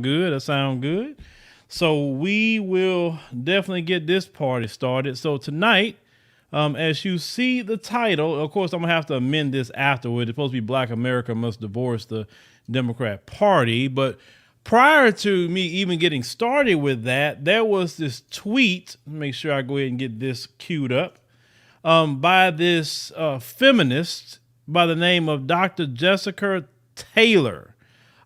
Good. That sound good. So we will definitely get this party started. So tonight, as you see the title, of course, I'm gonna have to amend this afterward. It's supposed to be Black America Must Divorce the Democrat Party. But prior to me even getting started with that, there was this tweet. Make sure I go ahead and get this queued up by this feminist by the name of Dr. Jessica Taylor.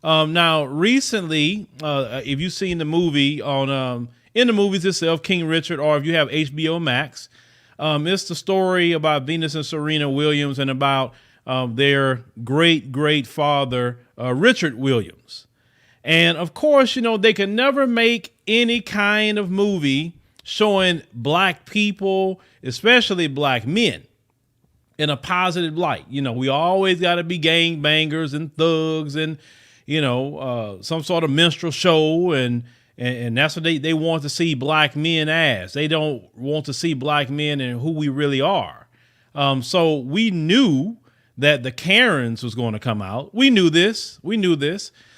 Now, recently, if you've seen the movie on in the movies itself, King Richard, or if you have HBO Max, it's the story about Venus and Serena Williams and about their great father, Richard Williams. And of course, you know, they can never make any kind of movie showing black people, especially black men, in a positive light. You know, we always got to be gang bangers and thugs and, you know, some sort of minstrel show. And that's what they want to see black men as. They don't want to see black men and who we really are. So we knew that the Karens was going to come out. We knew this.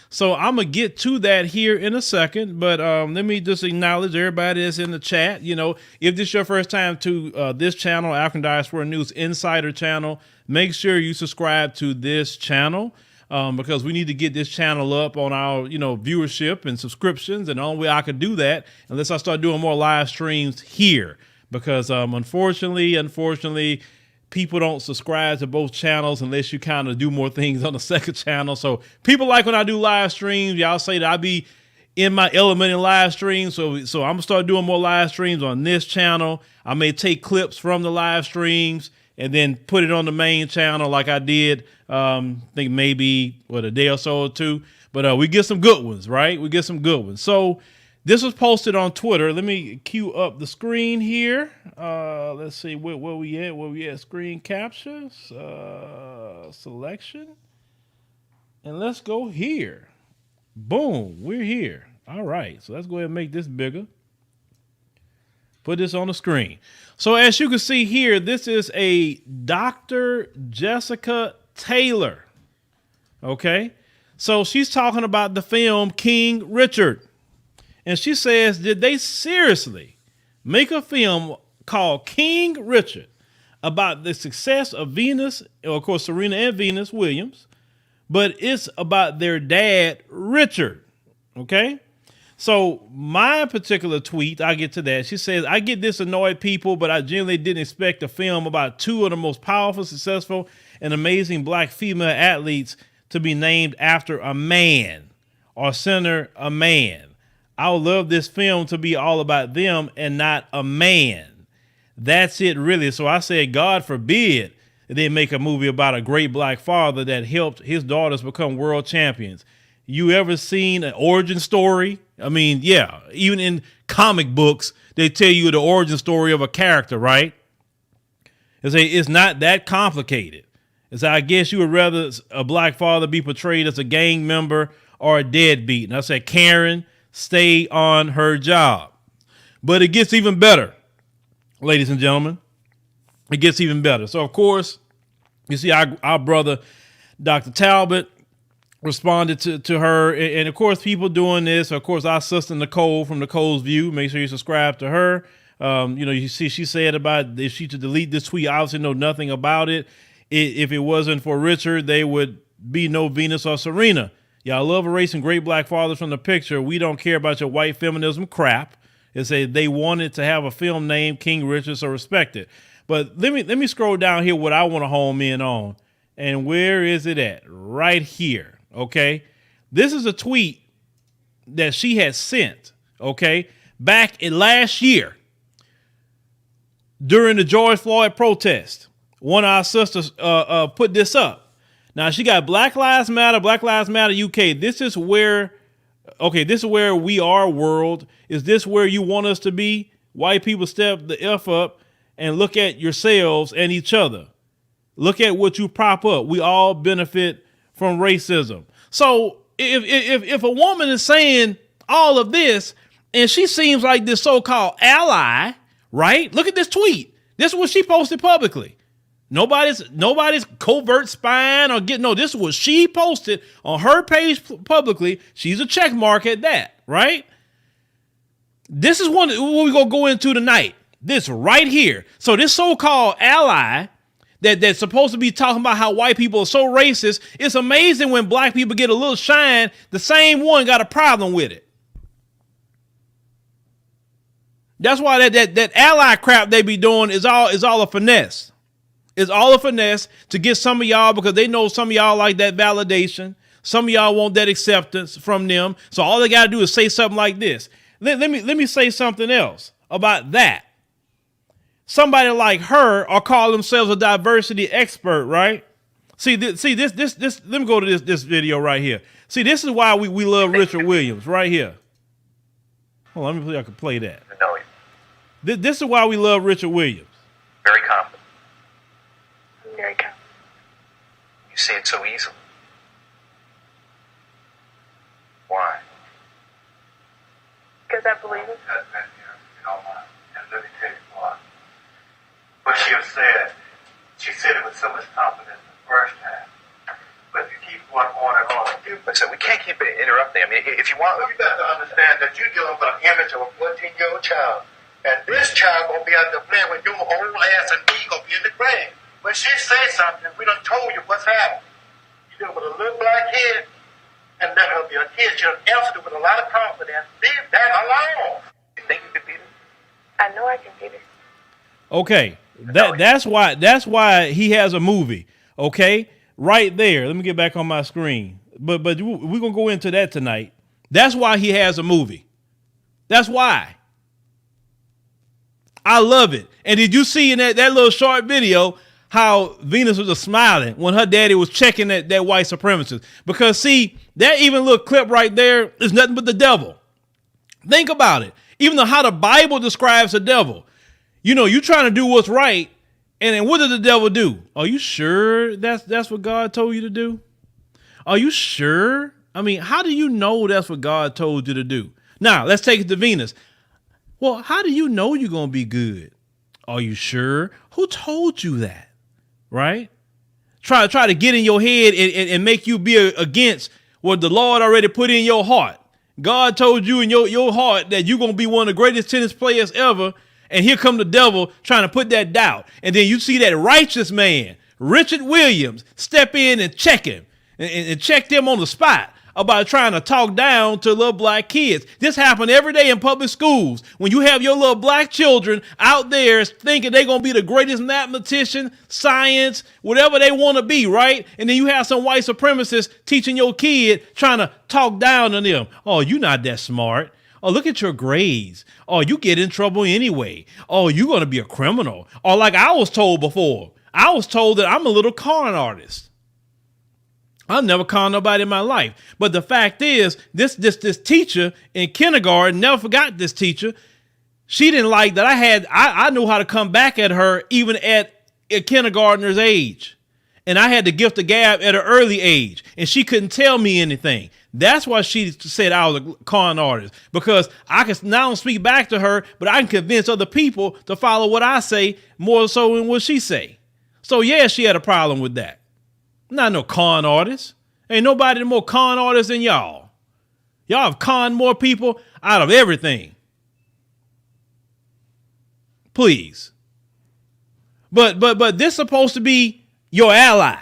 So I'm going to get to that here in a second, but let me just acknowledge everybody that's in the chat. You know, if this is your first time to this channel, African Diaspora News Insider channel, make sure you subscribe to this channel because we need to get this channel up on our, you know, viewership and subscriptions. And the only way I could do that, unless I start doing more live streams here, because unfortunately, people don't subscribe to both channels unless you kind of do more things on the second channel. So people like when I do live streams, y'all say that I be in my element in live streams. So I'm gonna start doing more live streams on this channel. I may take clips from the live streams and then put it on the main channel like I did, I think maybe a day or so or two. But we get some good ones, right? We get some good ones. So this was posted on Twitter. Let me cue up the screen here. Let's see where we at. Where we at? Screen captures, selection, and let's go here. Boom, we're here. All right, so let's go ahead and make this bigger. Put this on the screen. So as you can see here, this is a Dr. Jessica Taylor. Okay, so she's talking about the film King Richard. And she says, did they seriously make a film called King Richard about the success of Venus, or of course, Serena and Venus Williams, but it's about their dad, Richard. Okay. So my particular tweet, I get to that. She says, I get this annoyed people, but I generally didn't expect a film about two of the most powerful, successful, and amazing black female athletes to be named after a man or center a man. I would love this film to be all about them and not a man. That's it, really. So I said, God forbid they make a movie about a great black father that helped his daughters become world champions. You ever seen an origin story? I mean, yeah, even in comic books, they tell you the origin story of a character, right? They say it's not that complicated. It's I guess you would rather a black father be portrayed as a gang member or a deadbeat. And I said, Karen, stay on her job. But it gets even better, ladies and gentlemen. It gets even better. So, of course, you see our brother, Dr. Talbot, responded to her. And, of course, people doing this. Of course, our sister Nicole from Nicole's View. Make sure you subscribe to her. You know, you see she said about if she to delete this tweet, I obviously know nothing about it. If it wasn't for Richard, there would be no Venus or Serena. Y'all love erasing great black fathers from the picture. We don't care about your white feminism crap. It's they wanted to have a film named King Richard, so respect it. But let me scroll down here what I want to home in on. And where is it at? Right here. Okay. This is a tweet that she had sent, okay, back in last year during the George Floyd protest. One of our sisters put this up. Now she got Black Lives Matter UK. This is where we are, world. Is this where you want us to be? White people, step the F up and look at yourselves and each other. Look at what you prop up. We all benefit from racism. So if a woman is saying all of this and she seems like this so-called ally, right? Look at this tweet. This is what she posted publicly. Nobody's covert spying or getting, no, this is what she posted on her page publicly. She's a check mark at that, right? This is what we're going to go into tonight. This right here. So this so-called ally that's supposed to be talking about how white people are so racist, it's amazing when black people get a little shine, the same one got a problem with it. That's why that ally crap they be doing is all a finesse. It's all a finesse to get some of y'all, because they know some of y'all like that validation. Some of y'all want that acceptance from them. So all they got to do is say something like this. Let me say something else about that. Somebody like her or call themselves a diversity expert, right? See this. Let me go to this video right here. See, this is why we love Richard Williams right here. Hold on, let me see if I can play that. This is why we love Richard Williams. Very confident. Very confident. You say it so easily. Why? Because I believe it. Let me tell you why. What she said it with so much confidence the first time. But if you keep going on and on, So we can't keep interrupting. I mean, if you want, you got to understand that you're dealing with an image of a 14-year-old child. And this child gonna be out there playing with your old ass, and me gonna be in the grave. When she says something, we done told you what's happening. You're dealing with a little black kid, and let her be a kid. She'll answer it with a lot of confidence. Leave that alone. you think you could beat it? I know I can get it. Okay, that's why he has a movie. Okay, right there. Let me get back on my screen. But we're gonna go into that tonight. That's why he has a movie. That's why. I love it. And did you see in that little short video how Venus was just smiling when her daddy was checking that white supremacist? Because see, that even little clip right there is nothing but the devil. Think about it. Even though how the Bible describes the devil. You know, you trying to do what's right, and then what did the devil do? Are you sure that's what God told you to do? Are you sure? I mean, how do you know that's what God told you to do? Now, let's take it to Venus. Well, how do you know you're going to be good? Are you sure? Who told you that? Right? Try to get in your head and make you be against what the Lord already put in your heart. God told you in your heart that you're going to be one of the greatest tennis players ever. And here come the devil trying to put that doubt. And then you see that righteous man, Richard Williams, step in and check him and check them on the spot about trying to talk down to little black kids. This happens every day in public schools. When you have your little black children out there thinking they're going to be the greatest mathematician, science, whatever they want to be, right? And then you have some white supremacists teaching your kid, trying to talk down to them. Oh, you're not that smart. Oh, look at your grades. Oh, you get in trouble anyway. Oh, you're going to be a criminal. Or like I was told before, I was told that I'm a little con artist. I've never conned nobody in my life. But the fact is, this teacher in kindergarten, never forgot this teacher. She didn't like that I knew how to come back at her even at a kindergartner's age. And I had the gift of gab at an early age. And she couldn't tell me anything. That's why she said I was a con artist. Because I can not only speak back to her, but I can convince other people to follow what I say more so than what she say. So yeah, she had a problem with that. Not no con artist. Ain't nobody more con artist than y'all. Y'all have conned more people out of everything. Please. But this supposed to be your ally.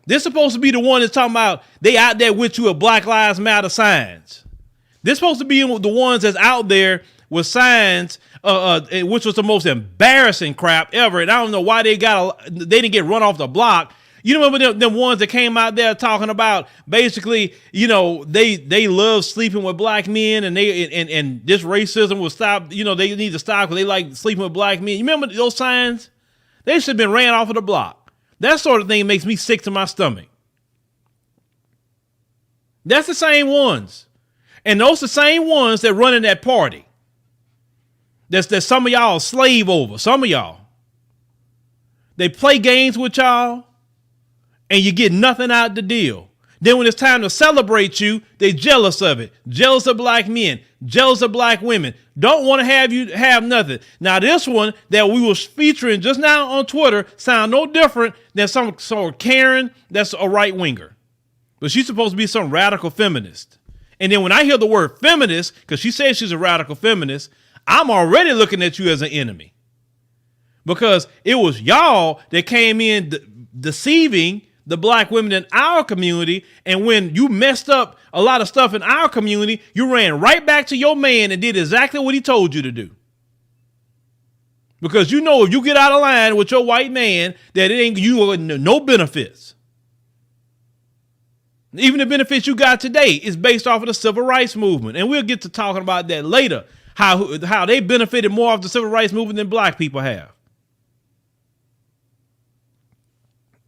This supposed to be the one that's talking about they out there with you with Black Lives Matter signs. This supposed to be the ones that's out there with signs, which was the most embarrassing crap ever. And I don't know why they didn't get run off the block. You remember them ones that came out there talking about basically, you know, they love sleeping with black men and and this racism will stop. You know, they need to stop because they like sleeping with black men. You remember those signs? They should have been ran off of the block. That sort of thing makes me sick to my stomach. That's the same ones. And those the same ones that run in that party. That some of y'all slave over. Some of y'all. They play games with y'all. And you get nothing out the deal. Then when it's time to celebrate you, they jealous of it. Jealous of black men, jealous of black women. Don't want to have you have nothing. Now, this one that we was featuring just now on Twitter sound no different than some Karen that's a right winger. But she's supposed to be some radical feminist. And then when I hear the word feminist, because she says she's a radical feminist, I'm already looking at you as an enemy. Because it was y'all that came in deceiving the black women in our community. And when you messed up a lot of stuff in our community, you ran right back to your man and did exactly what he told you to do. Because you know, if you get out of line with your white man, that it ain't you no benefits. Even the benefits you got today is based off of the civil rights movement. And we'll get to talking about that later, how they benefited more off the civil rights movement than black people have.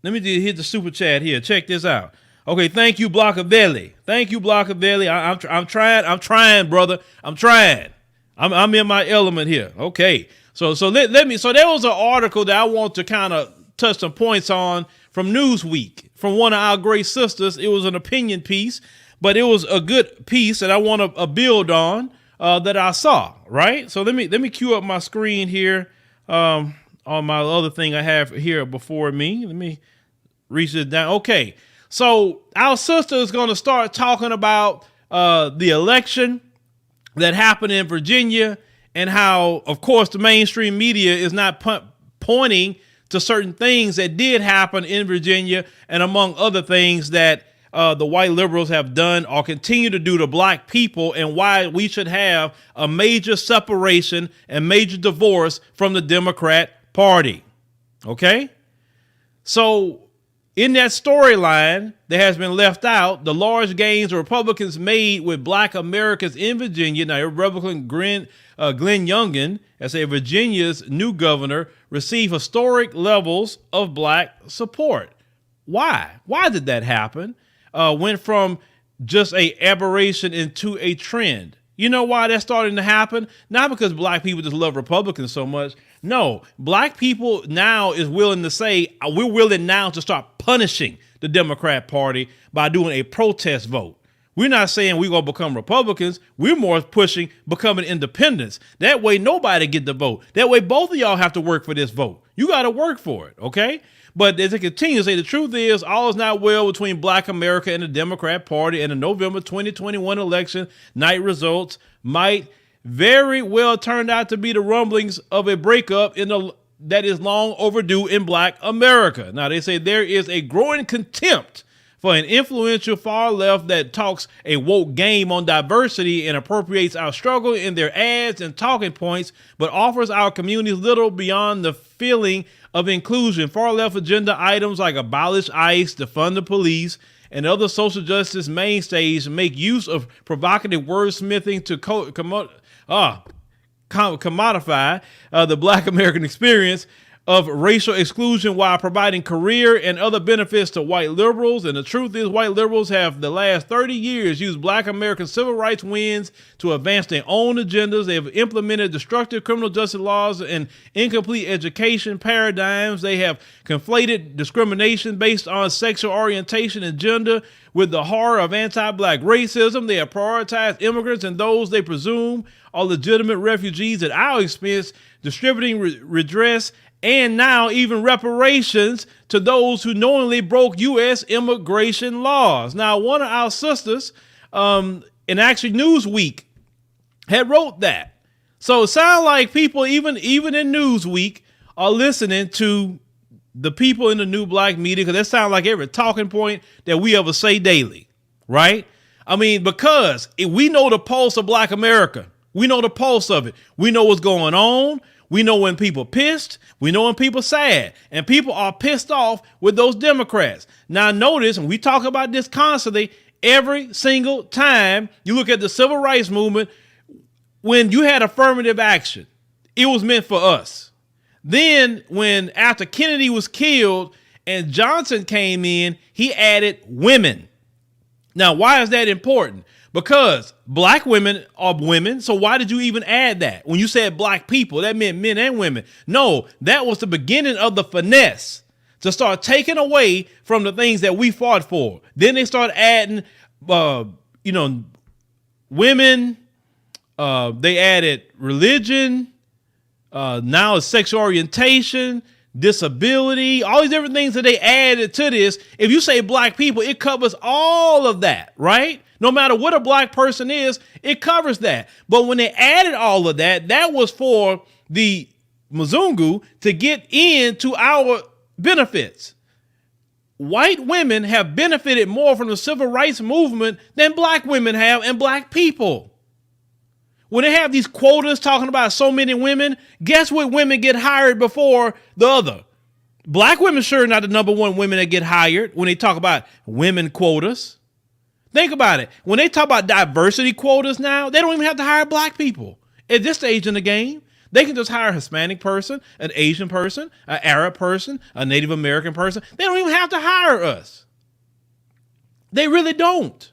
Let me hit the super chat here. Check this out. Okay, thank you, Blockavelli. Thank you, Blockavelli. I'm trying, brother. I'm trying. I'm in my element here. Okay. So let me. So there was an article that I want to kind of touch some points on from Newsweek from one of our great sisters. It was an opinion piece, but it was a good piece that I want to build on that I saw. Right. So let me cue up my screen here on my other thing I have here before me. Let me reach it down. Okay. So our sister is going to start talking about the election that happened in Virginia and how, of course, the mainstream media is not pointing to certain things that did happen in Virginia and among other things that the white liberals have done or continue to do to black people and why we should have a major separation and major divorce from the Democrat Party. Okay? So in that storyline that has been left out, the large gains the Republicans made with black Americans in Virginia. Now, Republican Glenn Youngkin, as a Virginia's new governor, received historic levels of black support. Why? Why did that happen? Went from just a aberration into a trend. You know why that's starting to happen? Not because black people just love Republicans so much. No, black people now is willing to say, we're willing now to start punishing the Democrat Party by doing a protest vote. We're not saying we're going to become Republicans. We're more pushing becoming independents. That way, nobody get the vote. That way, both of y'all have to work for this vote. You got to work for it. OK, but as it continues to say, the truth is all is not well between black America and the Democrat Party, and the November 2021 election night results might very well turn out to be the rumblings of a breakup that is long overdue in black America. Now, they say there is a growing contempt for an influential far left that talks a woke game on diversity and appropriates our struggle in their ads and talking points, but offers our communities little beyond the feeling of inclusion. Far left agenda items like abolish ICE, defund the police, and other social justice mainstays make use of provocative wordsmithing to commodify the black American experience of racial exclusion while providing career and other benefits to white liberals. And the truth is, white liberals have the last 30 years used black American civil rights wins to advance their own agendas. They have implemented destructive criminal justice laws and incomplete education paradigms. They have conflated discrimination based on sexual orientation and gender with the horror of anti-black racism. They have prioritized immigrants and those they presume are legitimate refugees at our expense, distributing redress and now even reparations to those who knowingly broke U.S. immigration laws. Now, one of our sisters, and actually Newsweek, had wrote that. So it sounds like people, even in Newsweek, are listening to the people in the new black media, because that sounds like every talking point that we ever say daily, right? I mean, because we know the pulse of black America. We know the pulse of it. We know what's going on. We know when people pissed. We know when people sad. And people are pissed off with those Democrats. Now notice, and we talk about this constantly, every single time you look at the civil rights movement, when you had affirmative action, it was meant for us. Then when after Kennedy was killed and Johnson came in, he added women. Now, why is that important? Because black women are women. So why did you even add that? When you said black people, that meant men and women. No, that was the beginning of the finesse to start taking away from the things that we fought for. Then they start adding, women. They added religion. Now it's sexual orientation, disability, all these different things that they added to this. If you say black people, it covers all of that, right? No matter what a black person is, it covers that. But when they added all of that, that was for the Mzungu to get into our benefits. White women have benefited more from the civil rights movement than black women have and black people. When they have these quotas talking about so many women, guess what women get hired before the other? Black women sure are not the number one women that get hired when they talk about women quotas. Think about it. When they talk about diversity quotas now, they don't even have to hire black people. At this stage in the game, they can just hire a Hispanic person, an Asian person, an Arab person, a Native American person. They don't even have to hire us. They really don't.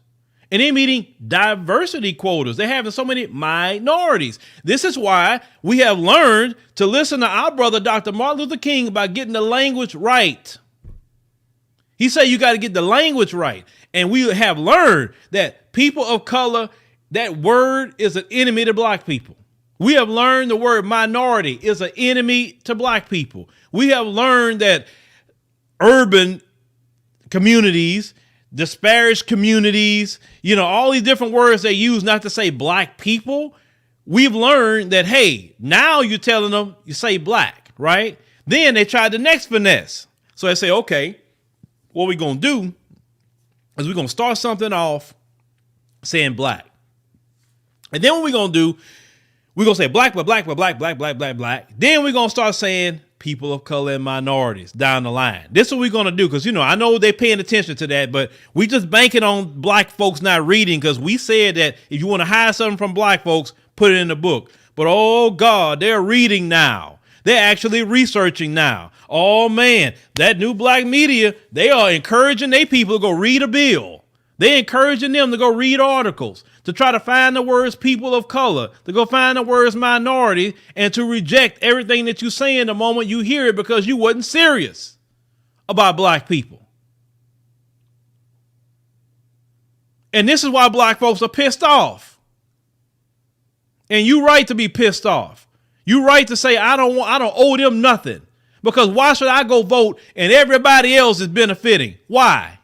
And they're meeting diversity quotas. They're having so many minorities. This is why we have learned to listen to our brother, Dr. Martin Luther King, about getting the language right. He said you got to get the language right. And we have learned that people of color, that word is an enemy to black people. We have learned the word minority is an enemy to black people. We have learned that urban communities, disparaged communities, all these different words they use not to say black people. We've learned that, hey, now you're telling them you say black, right? Then they tried the next finesse. So they say, okay, what we're going to do is we're going to start something off saying black. And then what we're going to do, we're going to say black, black. Then we're going to start saying people of color and minorities down the line. This is what we're going to do because, I know they're paying attention to that, but we just banking on black folks not reading because we said that if you want to hide something from black folks, put it in the book. But, oh, God, they're reading now. They're actually researching now. Oh, man, that new black media, they are encouraging their people to go read a bill. They're encouraging them to go read articles, to try to find the words people of color, to go find the words minority, and to reject everything that you say in the moment you hear it because you wasn't serious about black people. And this is why black folks are pissed off. And you right to be pissed off. You right to say, I don't owe them nothing. Because why should I go vote and everybody else is benefiting? Why?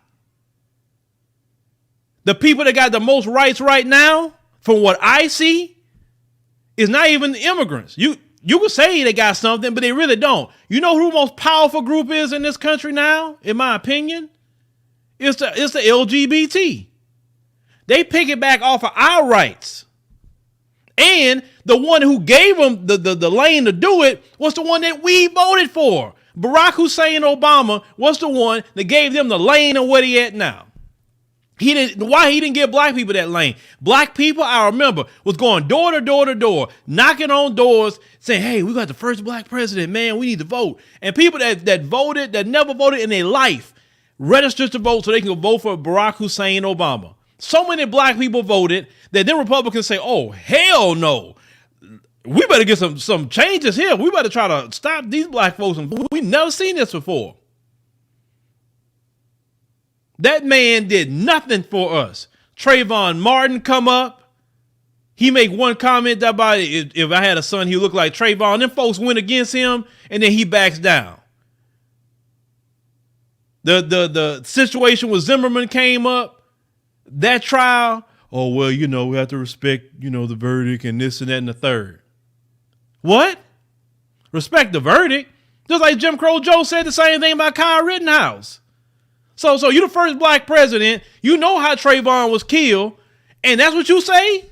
The people that got the most rights right now, from what I see, is not even the immigrants. You could say they got something, but they really don't. You know who the most powerful group is in this country now, in my opinion? It's the LGBT. They pick it back off of our rights. And the one who gave them the lane to do it was the one that we voted for. Barack Hussein Obama was the one that gave them the lane of where he at now. Why he didn't give black people that lane? Black people, I remember, was going door to door to door, knocking on doors, saying, hey, we got the first black president, man, we need to vote. And people that voted, that never voted in their life, registered to vote so they can vote for Barack Hussein Obama. So many black people voted that then Republicans say, oh, hell no. We better get some changes here. We better try to stop these black folks. We've never seen this before. That man did nothing for us. Trayvon Martin come up. He make one comment about it. If I had a son, he looked like Trayvon. Them folks went against him, and then he backs down. The situation with Zimmerman came up. That trial. Oh, well, we have to respect, the verdict and this and that and the third. What? Respect the verdict? Just like Jim Crow Joe said the same thing about Kyle Rittenhouse. So you're the first black president. You know how Trayvon was killed. And that's what you say?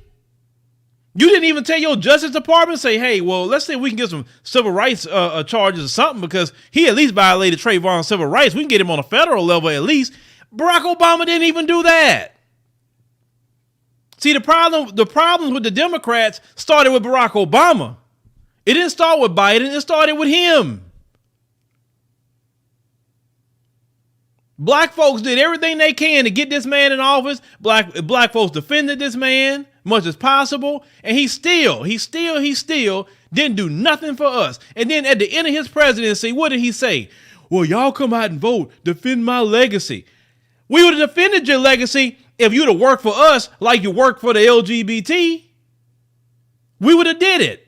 You didn't even tell your Justice Department, say, hey, well, let's say we can get some civil rights charges or something because he at least violated Trayvon's civil rights. We can get him on a federal level at least. Barack Obama didn't even do that. See, the problems with the Democrats started with Barack Obama. It didn't start with Biden. It started with him. Black folks did everything they can to get this man in office. Black folks defended this man much as possible. And he still didn't do nothing for us. And then at the end of his presidency, what did he say? well, y'all come out and vote, defend my legacy. We would have defended your legacy if you'd have worked for us like you worked for the LGBT. We would have did it.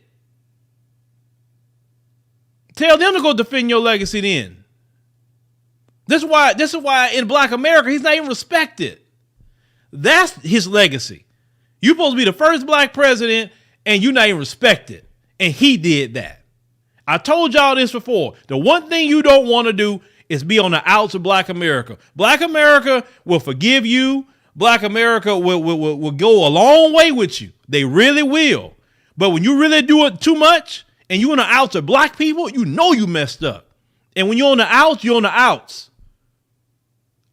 Tell them to go defend your legacy then. This is why in Black America, he's not even respected. That's his legacy. You're supposed to be the first black president and you're not even respected. And he did that. I told y'all this before. The one thing you don't want to do is be on the outs of Black America. Black America will forgive you. Black America will go a long way with you. They really will. But when you really do it too much and you're on the outs of black people, you know you messed up. And when you're on the outs, you're on the outs.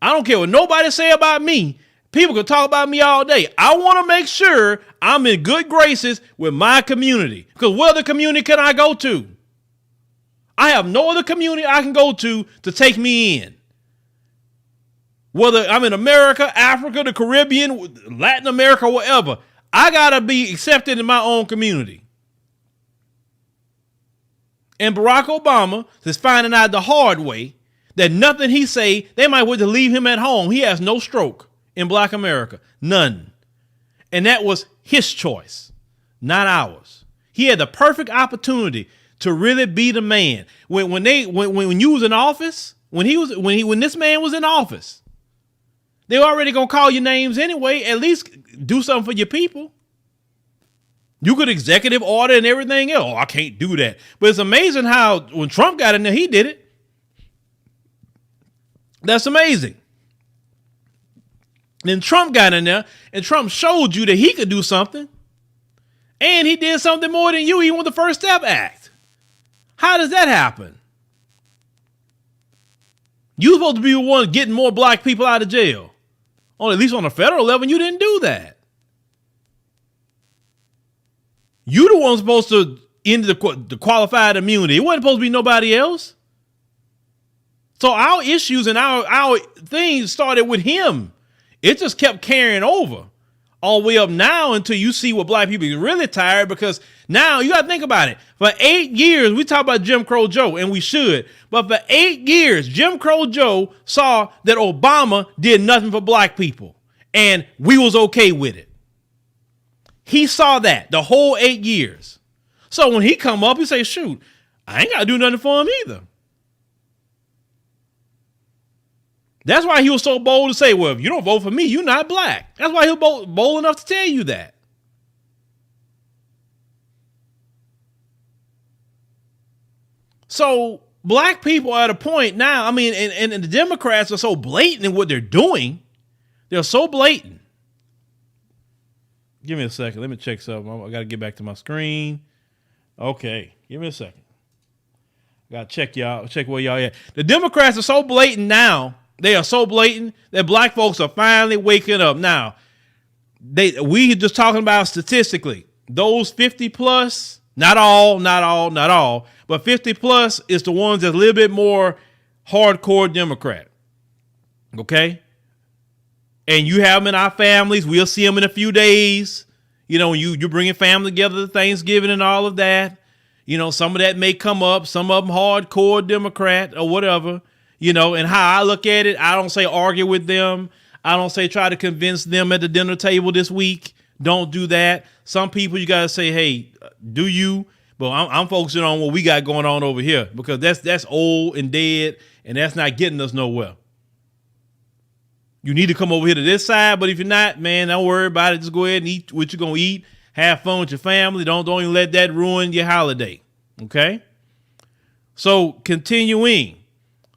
I don't care what nobody say about me. People can talk about me all day. I want to make sure I'm in good graces with my community. Because what other community can I go to? I have no other community I can go to take me in. Whether I'm in America, Africa, the Caribbean, Latin America, whatever, I got to be accepted in my own community. And Barack Obama is finding out the hard way that nothing he say, they might want to leave him at home. He has no stroke in Black America. None. And that was his choice, not ours. He had the perfect opportunity to really be the man. When you was in office, when this man was in office, they were already gonna call your names anyway. At least do something for your people. You could executive order and everything else. Oh, I can't do that. But it's amazing how when Trump got in there, he did it. That's amazing. Then Trump got in there and Trump showed you that he could do something. And he did something more than you, even with the First Step Act. How does that happen? You're supposed to be the one getting more black people out of jail. Or at least on a federal level, you didn't do that. You the one supposed to end the qualified immunity. It wasn't supposed to be nobody else. So our issues and our things started with him. It just kept carrying over all the way up now until you see what black people are really tired, because now you got to think about it. For 8 years, we talk about Jim Crow Joe, and we should. But for 8 years, Jim Crow Joe saw that Obama did nothing for black people, and we was okay with it. He saw that the whole 8 years. So when he come up, he say, shoot, I ain't got to do nothing for him either. That's why he was so bold to say, well, if you don't vote for me, you're not black. That's why he was bold enough to tell you that. So black people are at a point now, I mean, and the Democrats are so blatant in what they're doing. They're so blatant. Give me a second. Let me check something. I got to get back to my screen. Okay. Give me a second. I got to check where y'all at. The Democrats are so blatant now. They are so blatant that black folks are finally waking up. Now, we just talking about statistically, those 50 plus, not all, but 50 plus is the ones that's a little bit more hardcore Democrat. Okay. And you have them in our families. We'll see them in a few days. You know, you're bringing family together to Thanksgiving and all of that. You know, some of that may come up. Some of them hardcore Democrat or whatever. You know, and how I look at it, I don't say argue with them. I don't say try to convince them at the dinner table this week. Don't do that. Some people you got to say, hey, do you? But I'm focusing on what we got going on over here, because that's old and dead, and that's not getting us nowhere. You need to come over here to this side, but if you're not, man, don't worry about it. Just go ahead and eat what you're going to eat. Have fun with your family. Don't even let that ruin your holiday. Okay? So continuing.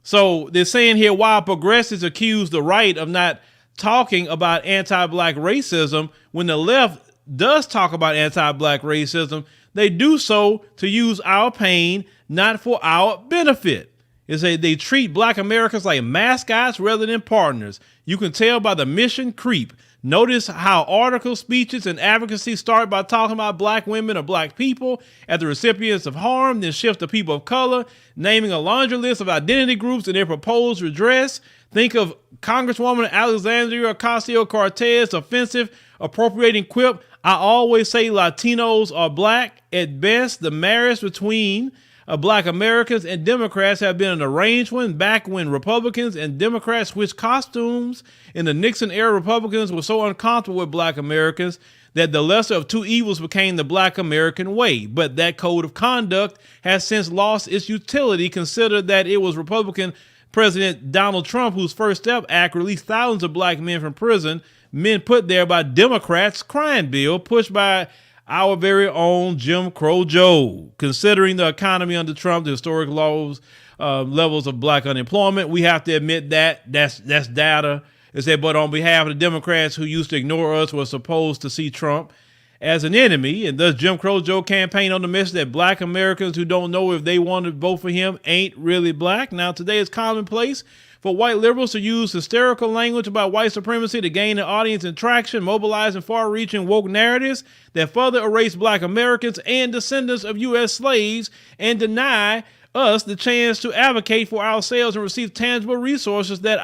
So they're saying here, while progressives accuse the right of not talking about anti-black racism, when the left does talk about anti-black racism, they do so to use our pain, not for our benefit. They treat black Americans like mascots rather than partners. You can tell by the mission creep. Notice how articles, speeches, and advocacy start by talking about black women or black people as the recipients of harm, then shift to people of color, naming a laundry list of identity groups and their proposed redress. Think of Congresswoman Alexandria Ocasio-Cortez offensive appropriating quip. I always say Latinos are black. At best, the marriage between of black Americans and Democrats have been an arrangement back when Republicans and Democrats switched costumes. In the Nixon era, Republicans were so uncomfortable with black Americans that the lesser of two evils became the black American way. But that code of conduct has since lost its utility. Consider that it was Republican President Donald Trump whose First Step Act released thousands of black men from prison, men put there by Democrats' crime bill pushed by our very own Jim Crow Joe. Considering the economy under Trump, the historic levels of black unemployment, we have to admit that's data. It said, but on behalf of the Democrats who used to ignore us, were supposed to see Trump as an enemy, and thus Jim Crow Joe campaigned on the message that black Americans who don't know if they want to vote for him ain't really black. Now, today it's commonplace for white liberals to use hysterical language about white supremacy to gain an audience and traction, mobilizing far-reaching woke narratives that further erase black Americans and descendants of U.S. slaves and deny us the chance to advocate for ourselves and receive tangible resources that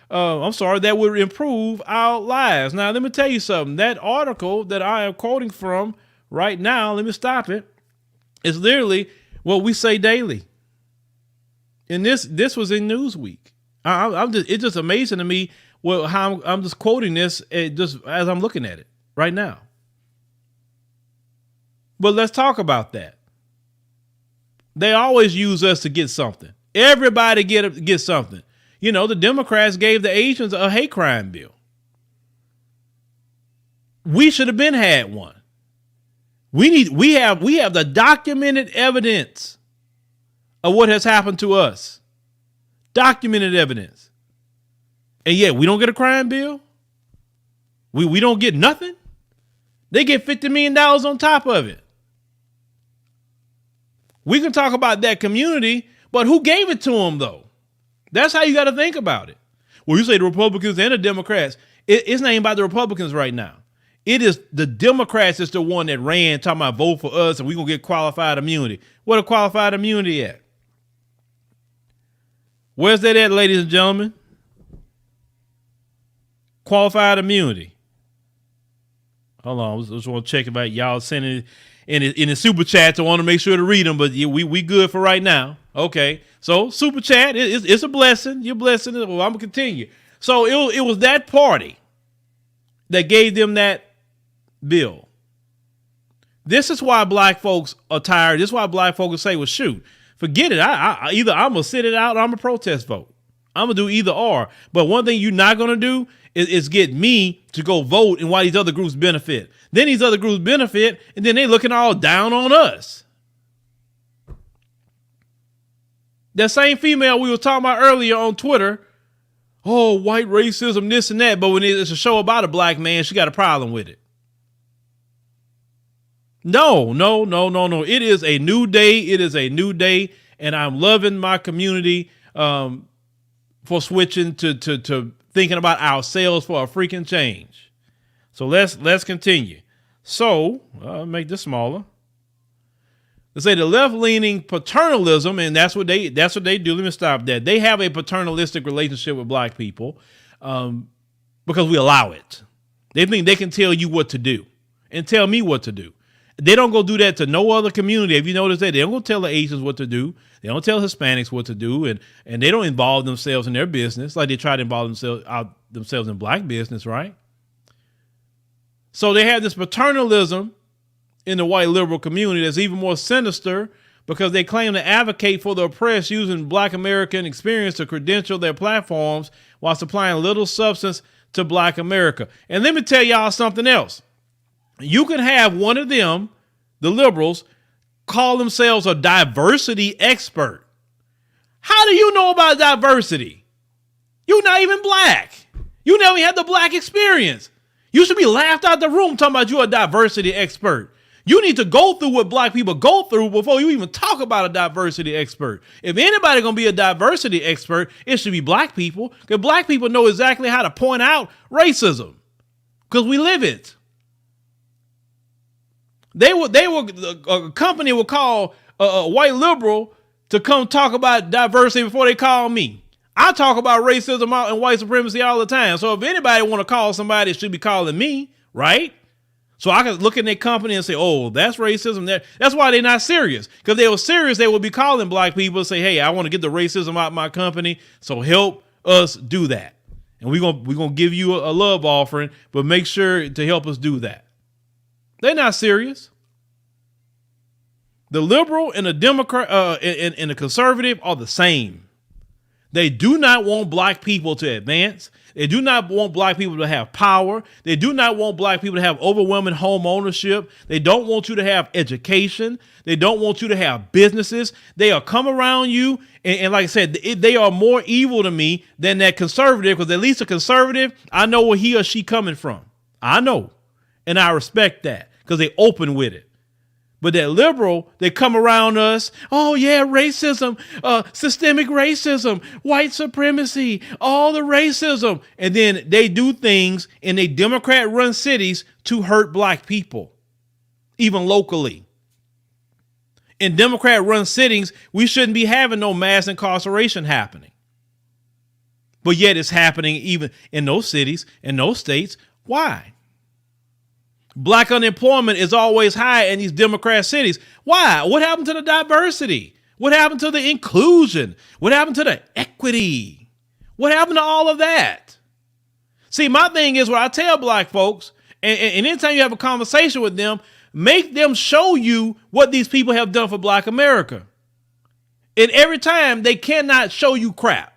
that would improve our lives. Now, let me tell you something. That article that I am quoting from right now, let me stop it, is literally what we say daily. And this was in Newsweek. It's just amazing to me how I'm just quoting this just as I'm looking at it right now. But let's talk about that. They always use us to get something. Everybody get something. You know, the Democrats gave the Asians a hate crime bill. We should have been had one. We have the documented evidence of what has happened to us. Documented evidence. And yet we don't get a crime bill. We don't get nothing. They get $50 million on top of it. We can talk about that community, but who gave it to them though? That's how you got to think about it. Well, you say the Republicans and the Democrats. It's not even about the Republicans right now. It is the Democrats is the one that ran talking about vote for us and we're going to get qualified immunity. What a qualified immunity at? Where's that at, ladies and gentlemen? Qualified immunity. Hold on. I just want to check about y'all sending it in the super chats. I want to make sure to read them, but we good for right now. Okay. So super chat, it's a blessing. You're blessing. Well, I'm going to continue. So it was that party that gave them that bill. This is why black folks are tired. This is why black folks say, well, shoot, forget it. I either I'm going to sit it out or I'm going to protest vote. I'm going to do either or. But one thing you're not going to do is get me to go vote and why these other groups benefit. Then these other groups benefit and then they looking all down on us. That same female we were talking about earlier on Twitter, oh, white racism, this and that. But when it's a show about a black man, she got a problem with it. No. It is a new day. It is a new day. And I'm loving my community for switching to thinking about ourselves for a freaking change. So let's continue. So I'll make this smaller. They say the left-leaning paternalism, and that's what they do. Let me stop that. They have a paternalistic relationship with black people because we allow it. They think they can tell you what to do and tell me what to do. They don't go do that to no other community. If you notice that, they don't go tell the Asians what to do. They don't tell Hispanics what to do, and they don't involve themselves in their business like they try to involve themselves in black business, right? So they have this paternalism in the white liberal community that's even more sinister because they claim to advocate for the oppressed using black American experience to credential their platforms while supplying little substance to black America. And let me tell y'all something else. You can have one of them, the liberals, call themselves a diversity expert. How do you know about diversity? You're not even black. You never had the black experience. You should be laughed out the room talking about you're a diversity expert. You need to go through what black people go through before you even talk about a diversity expert. If anybody going to be a diversity expert, it should be black people, because black people know exactly how to point out racism because we live it. A company would call a white liberal to come talk about diversity before they call me. I talk about racism and white supremacy all the time. So if anybody want to call somebody, it should be calling me, right? So I can look at their company and say, oh, that's racism. That's why they're not serious. Because if they were serious, they would be calling black people and say, hey, I want to get the racism out of my company. So help us do that. And we're gonna give you a love offering, but make sure to help us do that. They're not serious. The liberal and the Democrat and the conservative are the same. They do not want black people to advance. They do not want black people to have power. They do not want black people to have overwhelming home ownership. They don't want you to have education. They don't want you to have businesses. They are come around you. And like I said, they are more evil to me than that conservative, because at least a conservative, I know where he or she coming from. I know. And I respect that because they open with it. But that liberal, they come around us. Oh, yeah, racism, systemic racism, white supremacy, all the racism. And then they do things in a Democrat-run cities to hurt black people, even locally. In Democrat-run cities, we shouldn't be having no mass incarceration happening. But yet it's happening even in those cities, in those states. Why? Black unemployment is always high in these Democrat cities. Why? What happened to the diversity? What happened to the inclusion? What happened to the equity? What happened to all of that? See, my thing is what I tell black folks, and anytime you have a conversation with them, make them show you what these people have done for black America. And every time they cannot show you crap.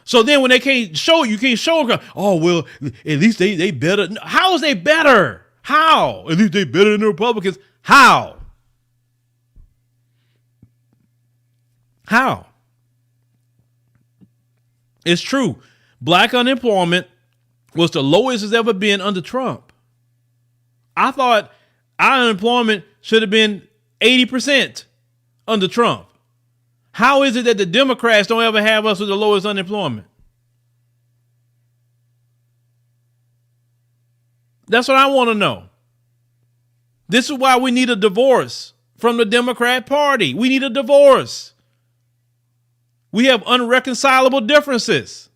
So then when they can't show you can't show them, oh, well, at least they better. How is they better? How? At least they better than the Republicans. How? How? It's true. Black unemployment was the lowest it's ever been under Trump. I thought our unemployment should have been 80% under Trump. How is it that the Democrats don't ever have us with the lowest unemployment? That's what I want to know. This is why we need a divorce from the Democrat Party. We need a divorce. We have unreconcilable differences.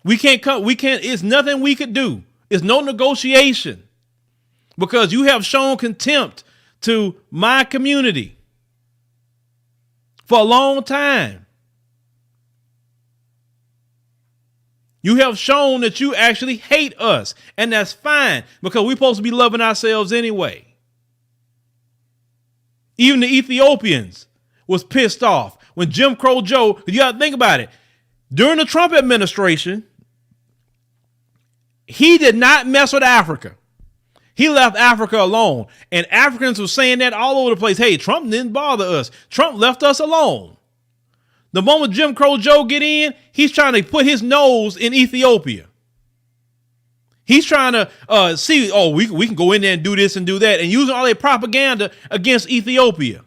It's nothing we could do. It's no negotiation because you have shown contempt to my community for a long time. You have shown that you actually hate us, and that's fine because we're supposed to be loving ourselves anyway. Even the Ethiopians was pissed off when Jim Crow Joe, you got to think about it. During the Trump administration, he did not mess with Africa. He left Africa alone. And Africans were saying that all over the place. Hey, Trump didn't bother us. Trump left us alone. The moment Jim Crow Joe get in, he's trying to put his nose in Ethiopia. He's trying to see, oh, we can go in there and do this and do that, and using all their propaganda against Ethiopia.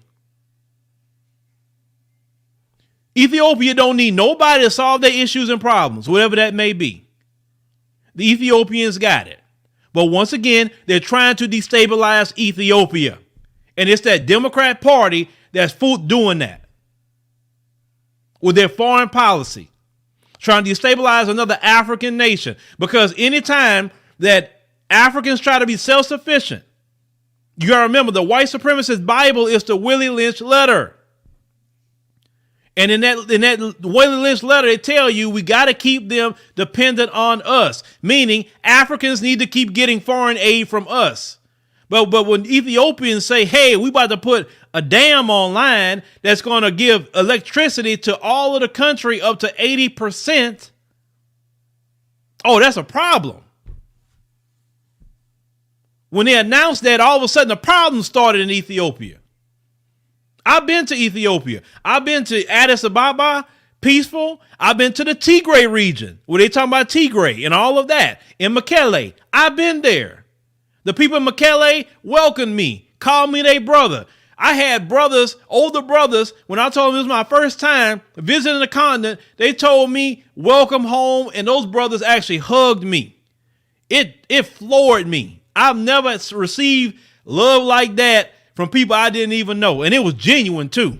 Ethiopia don't need nobody to solve their issues and problems, whatever that may be. The Ethiopians got it. But once again, they're trying to destabilize Ethiopia. And it's that Democrat Party that's doing that with their foreign policy, trying to destabilize another African nation. Because anytime that Africans try to be self-sufficient, you got to remember the white supremacist Bible is the Willie Lynch letter. And in that Willie Lynch letter, they tell you we got to keep them dependent on us, meaning Africans need to keep getting foreign aid from us. But when Ethiopians say, hey, we about to put a dam online that's going to give electricity to all of the country up to 80%, oh, that's a problem. When they announced that, all of a sudden the problem started in Ethiopia. I've been to Ethiopia. I've been to Addis Ababa, peaceful. I've been to the Tigray region where they talking about Tigray and all of that. In Mekelle, I've been there. The people in Mekelle welcomed me, called me their brother. I had brothers, older brothers, when I told them it was my first time visiting the continent, they told me, welcome home, and those brothers actually hugged me. It floored me. I've never received love like that from people I didn't even know. And it was genuine too.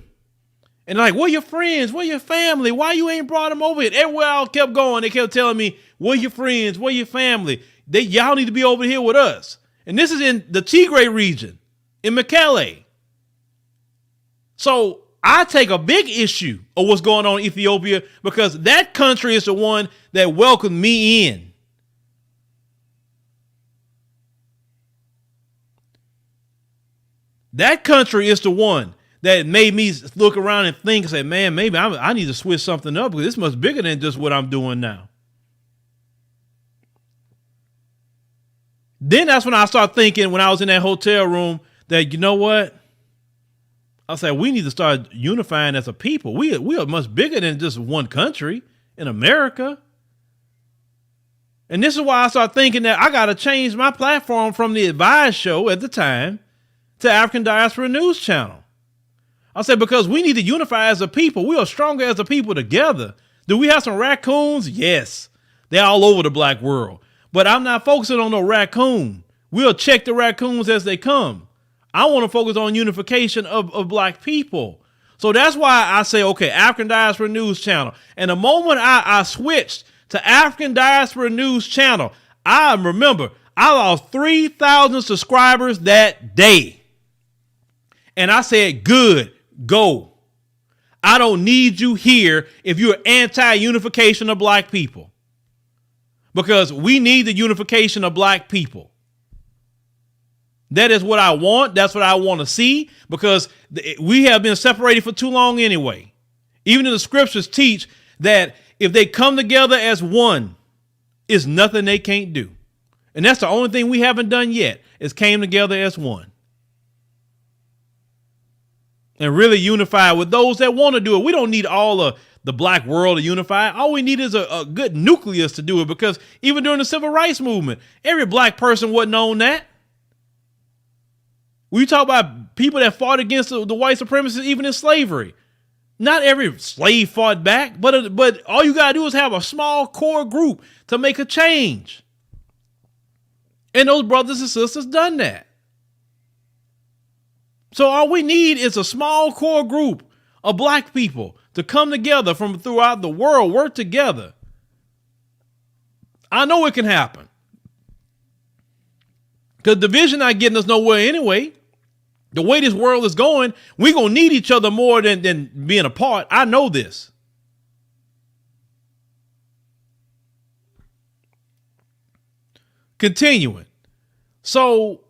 And they're like, where your friends? Where your family? Why you ain't brought them over here? Everywhere I kept going, they kept telling me, where your friends? Where your family? Y'all need to be over here with us. And this is in the Tigray region, in Mekelle. So I take a big issue of what's going on in Ethiopia because that country is the one that welcomed me in. That country is the one that made me look around and think and say, man, maybe I need to switch something up because this much bigger than just what I'm doing now. Then that's when I started thinking when I was in that hotel room that, you know what? I said, we need to start unifying as a people. We are much bigger than just one country in America. And this is why I started thinking that I got to change my platform from the Advice Show at the time to African Diaspora News Channel. I said, because we need to unify as a people. We are stronger as a people together. Do we have some raccoons? Yes. They're all over the black world. But I'm not focusing on no raccoon. We'll check the raccoons as they come. I want to focus on unification of black people. So that's why I say, okay, African Diaspora News Channel. And the moment I switched to African Diaspora News Channel, I remember I lost 3,000 subscribers that day. And I said, good, go. I don't need you here if you're anti-unification of black people. Because we need the unification of black people. That is what I want. That's what I want to see because we have been separated for too long anyway. Even the scriptures teach that if they come together as one, it's nothing they can't do. And that's the only thing we haven't done yet is came together as one. And really unify with those that want to do it. We don't need all of the black world to unify. All we need is a good nucleus to do it because even during the civil rights movement, every black person wasn't on that. We talk about people that fought against the white supremacists, even in slavery. Not every slave fought back, but all you got to do is have a small core group to make a change. And those brothers and sisters done that. So all we need is a small core group of black people to come together from throughout the world, work together. I know it can happen. Because division not getting us nowhere anyway. The way this world is going, we're going to need each other more than being apart. I know this. Continuing. So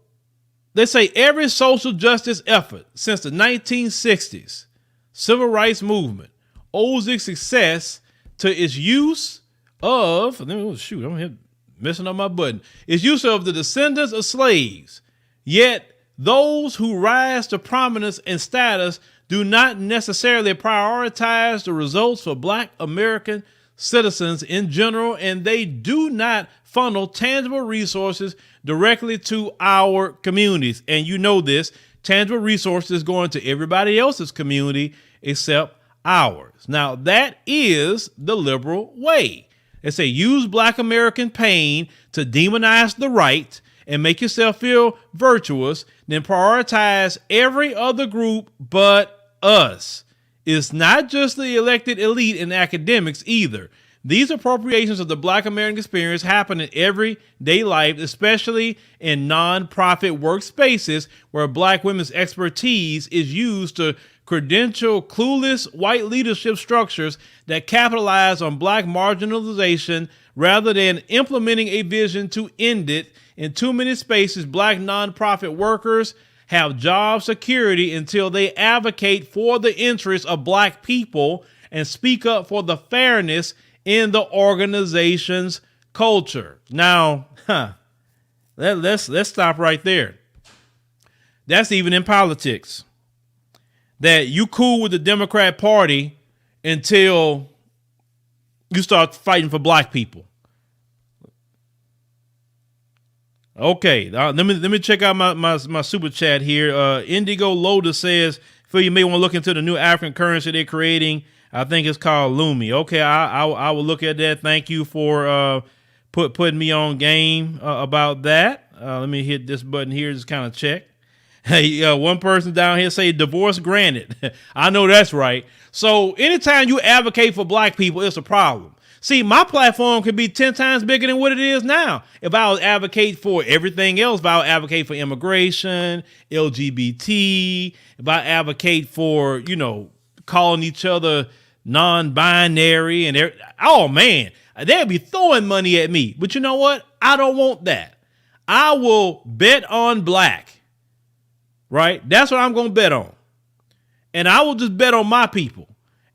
they say every social justice effort since the 1960s, civil rights movement, owes its success to its use of, shoot, I'm here messing up my button. Its use of the descendants of slaves. Yet those who rise to prominence and status do not necessarily prioritize the results for black American citizens in general, and they do not funnel tangible resources directly to our communities. And you know this, tangible resources going to everybody else's community except ours. Now, that is the liberal way. They say use black American pain to demonize the right and make yourself feel virtuous, then prioritize every other group but us. It's not just the elected elite in academics either. These appropriations of the black American experience happen in everyday life, especially in nonprofit workspaces where black women's expertise is used to credential clueless white leadership structures that capitalize on black marginalization rather than implementing a vision to end it. In too many spaces, black nonprofit workers have job security until they advocate for the interests of black people and speak up for the fairness in the organization's culture. Now, let's stop right there. That's even in politics. That you cool with the Democrat Party until you start fighting for black people. Okay, let me check out my super chat here. Indigo Loda says, Phil, you may want to look into the new African currency they're creating. I think it's called Lumi. Okay, I will look at that. Thank you for putting me on game about that. Let me hit this button here, just kind of check. Hey, one person down here say divorce granted. I know that's right. So anytime you advocate for black people, it's a problem. See, my platform could be 10 times bigger than what it is now. If I would advocate for everything else, if I would advocate for immigration, LGBT, if I advocate for, calling each other non-binary and oh man, they'd be throwing money at me. But you know what? I don't want that. I will bet on black. Right? That's what I'm going to bet on. And I will just bet on my people.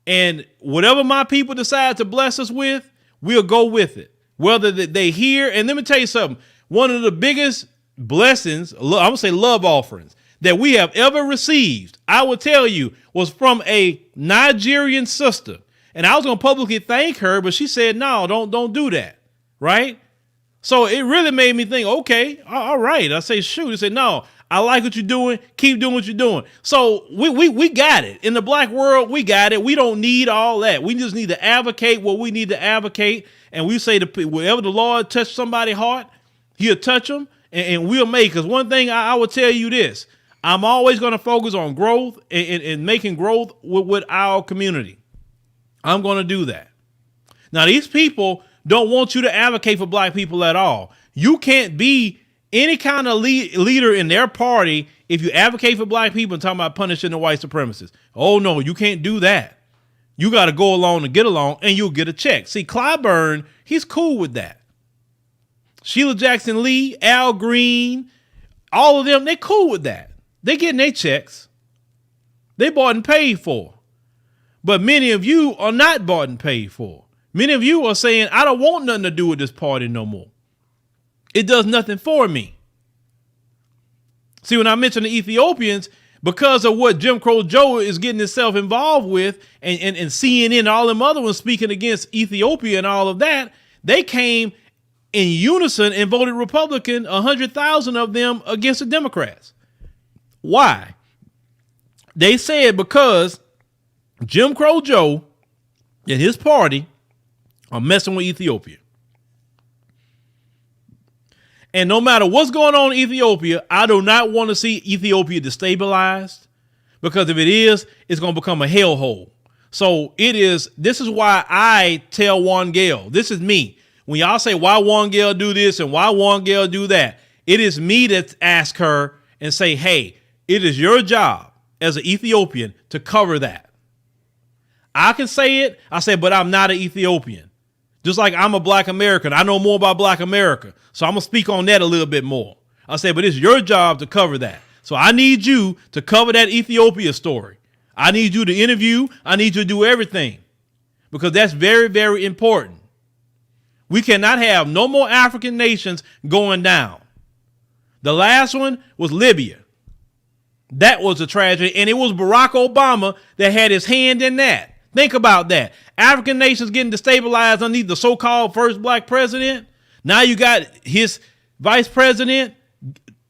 And whatever my people decide to bless us with, we'll go with it. Whether they hear, and let me tell you something, one of the biggest blessings, I'm going to say love offerings, that we have ever received, I will tell you, was from a Nigerian sister. And I was going to publicly thank her, but she said, no, don't do that. Right? So it really made me think, okay, all right. I say, shoot. He said, no, I like what you're doing. Keep doing what you're doing. So we got it. In the black world, we got it. We don't need all that. We just need to advocate what we need to advocate. And we say wherever the Lord touch somebody's heart, he'll touch them and we'll make. Because one thing I will tell you this, I'm always going to focus on growth and making growth with our community. I'm going to do that. Now, these people don't want you to advocate for black people at all. You can't be any kind of leader in their party if you advocate for black people and talking about punishing the white supremacists. Oh, no, you can't do that. You got to go along and get along and you'll get a check. See, Clyburn, he's cool with that. Sheila Jackson Lee, Al Green, all of them, they cool with that. They getting their checks. They bought and paid for. But many of you are not bought and paid for. Many of you are saying, I don't want nothing to do with this party no more. It does nothing for me. See, when I mention the Ethiopians, because of what Jim Crow Joe is getting himself involved with and CNN and all them other ones speaking against Ethiopia and all of that, they came in unison and voted Republican, 100,000 of them against the Democrats. Why? They said because Jim Crow Joe and his party are messing with Ethiopia. And no matter what's going on in Ethiopia, I do not want to see Ethiopia destabilized, because if it is, it's going to become a hellhole. So this is why I tell Wangel, this is me. When y'all say, why Wangel do this and why Wangel do that, it is me that ask her and say, hey, it is your job as an Ethiopian to cover that. I can say it. I say, but I'm not an Ethiopian. Just like I'm a black American. I know more about black America. So I'm going to speak on that a little bit more. I say, but it's your job to cover that. So I need you to cover that Ethiopia story. I need you to interview. I need you to do everything, because that's very, very important. We cannot have no more African nations going down. The last one was Libya. That was a tragedy. And it was Barack Obama that had his hand in that. Think about that. African nations getting destabilized underneath the so-called first black president. Now you got his vice president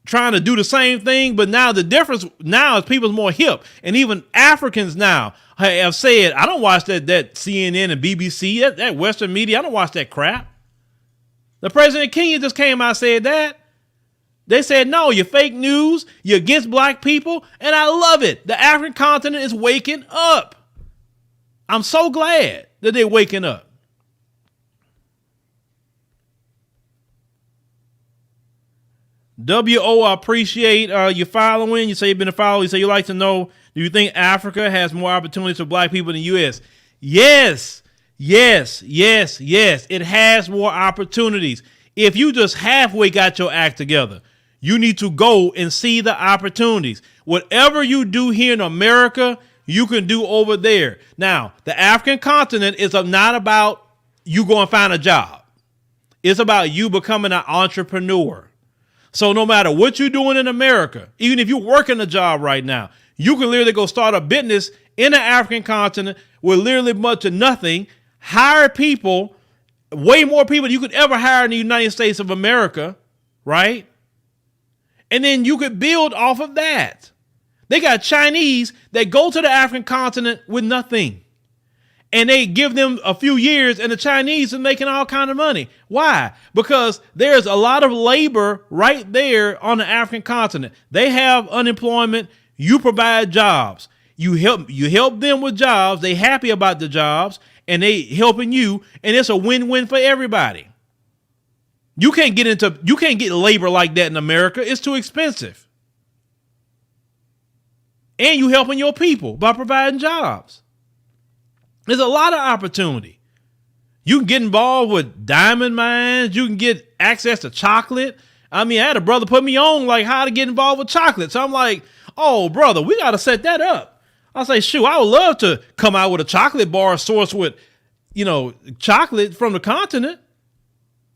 trying to do the same thing. But now the difference now is people's more hip. And even Africans now have said, I don't watch that CNN and BBC, that Western media. I don't watch that crap. The president of Kenya just came out and said that. They said, no, you're fake news. You're against black people. And I love it. The African continent is waking up. I'm so glad that they're waking up. W.O., I appreciate you following. You say you've been a follower. You say you like to know, do you think Africa has more opportunities for black people than the U.S.? Yes. It has more opportunities. If you just halfway got your act together, you need to go and see the opportunities. Whatever you do here in America, you can do over there. Now, the African continent is not about you going to find a job. It's about you becoming an entrepreneur. So no matter what you're doing in America, even if you're working a job right now, you can literally go start a business in the African continent with literally much of nothing, hire people, way more people than you could ever hire in the United States of America, right? And then you could build off of that. They got Chinese that go to the African continent with nothing. And they give them a few years and the Chinese are making all kind of money. Why? Because there's a lot of labor right there on the African continent. They have unemployment. You provide jobs. You help them with jobs. They happy about the jobs and they helping you. And it's a win-win for everybody. You can't get labor like that in America. It's too expensive. And you helping your people by providing jobs. There's a lot of opportunity. You can get involved with diamond mines. You can get access to chocolate. I mean, I had a brother put me on like how to get involved with chocolate. So I'm like, oh, brother, we got to set that up. I say, shoot, I would love to come out with a chocolate bar sourced with, chocolate from the continent.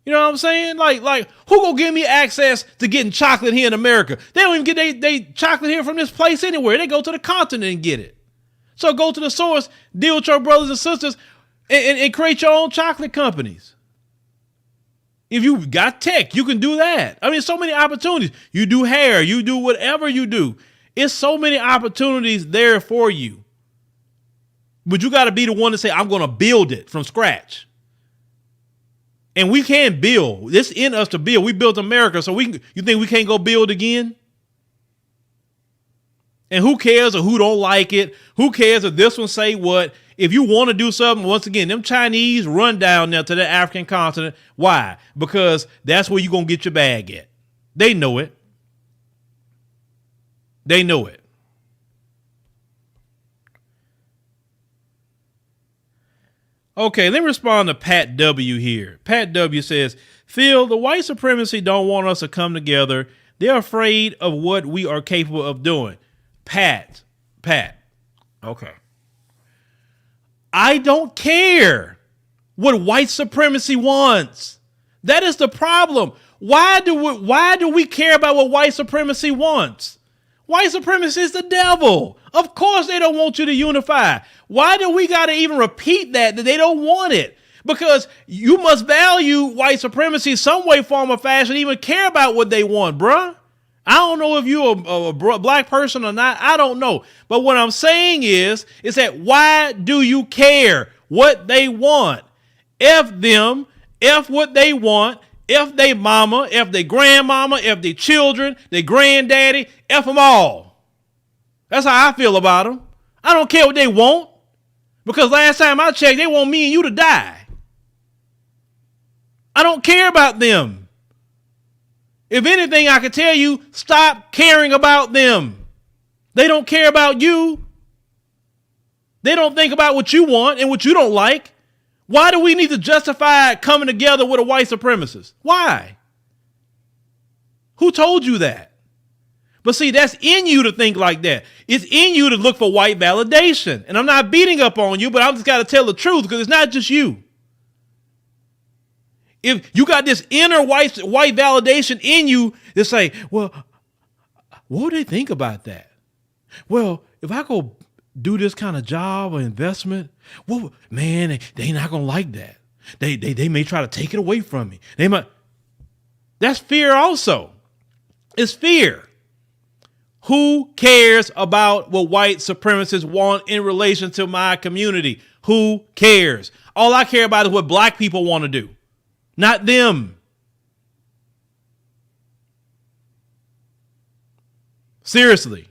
You know what I'm saying? Like who gonna give me access to getting chocolate here in America? They don't even get they chocolate here from this place anywhere. They go to the continent and get it. So go to the source, deal with your brothers and sisters, and create your own chocolate companies. If you got tech, you can do that. I mean, so many opportunities. You do hair, you do whatever you do. It's so many opportunities there for you. But you got to be the one to say, I'm going to build it from scratch. And we can build. It's in us to build. We built America, so you think we can't go build again? And who cares or who don't like it? Who cares if this one say what? If you want to do something, once again, them Chinese run down there to the African continent. Why? Because that's where you're going to get your bag at. They know it. They know it. Okay, let me respond to Pat W here. Pat W says, Phil, the white supremacy don't want us to come together. They're afraid of what we are capable of doing. Pat. Okay. I don't care what white supremacy wants. That is the problem. Why do we care about what white supremacy wants? White supremacy is the devil. Of course they don't want you to unify. Why do we got to even repeat that they don't want it? Because you must value white supremacy some way, form, or fashion, even care about what they want, bruh. I don't know if you're a black person or not. I don't know. But what I'm saying is that why do you care what they want? F them, F what they want, F they mama, F they grandmama, F they children, their granddaddy, F them all. That's how I feel about them. I don't care what they want. Because last time I checked, they want me and you to die. I don't care about them. If anything, I can tell you, stop caring about them. They don't care about you. They don't think about what you want and what you don't like. Why do we need to justify coming together with a white supremacist? Why? Who told you that? But see, that's in you to think like that. It's in you to look for white validation. And I'm not beating up on you, but I've just got to tell the truth because it's not just you. If you got this inner white validation in you that say, well, what do they think about that? Well, if I go do this kind of job or investment, well, man, they not going to like that. They may try to take it away from me. They might. That's fear also. It's fear. Who cares about what white supremacists want in relation to my community? Who cares? All I care about is what black people want to do. Not them. Seriously.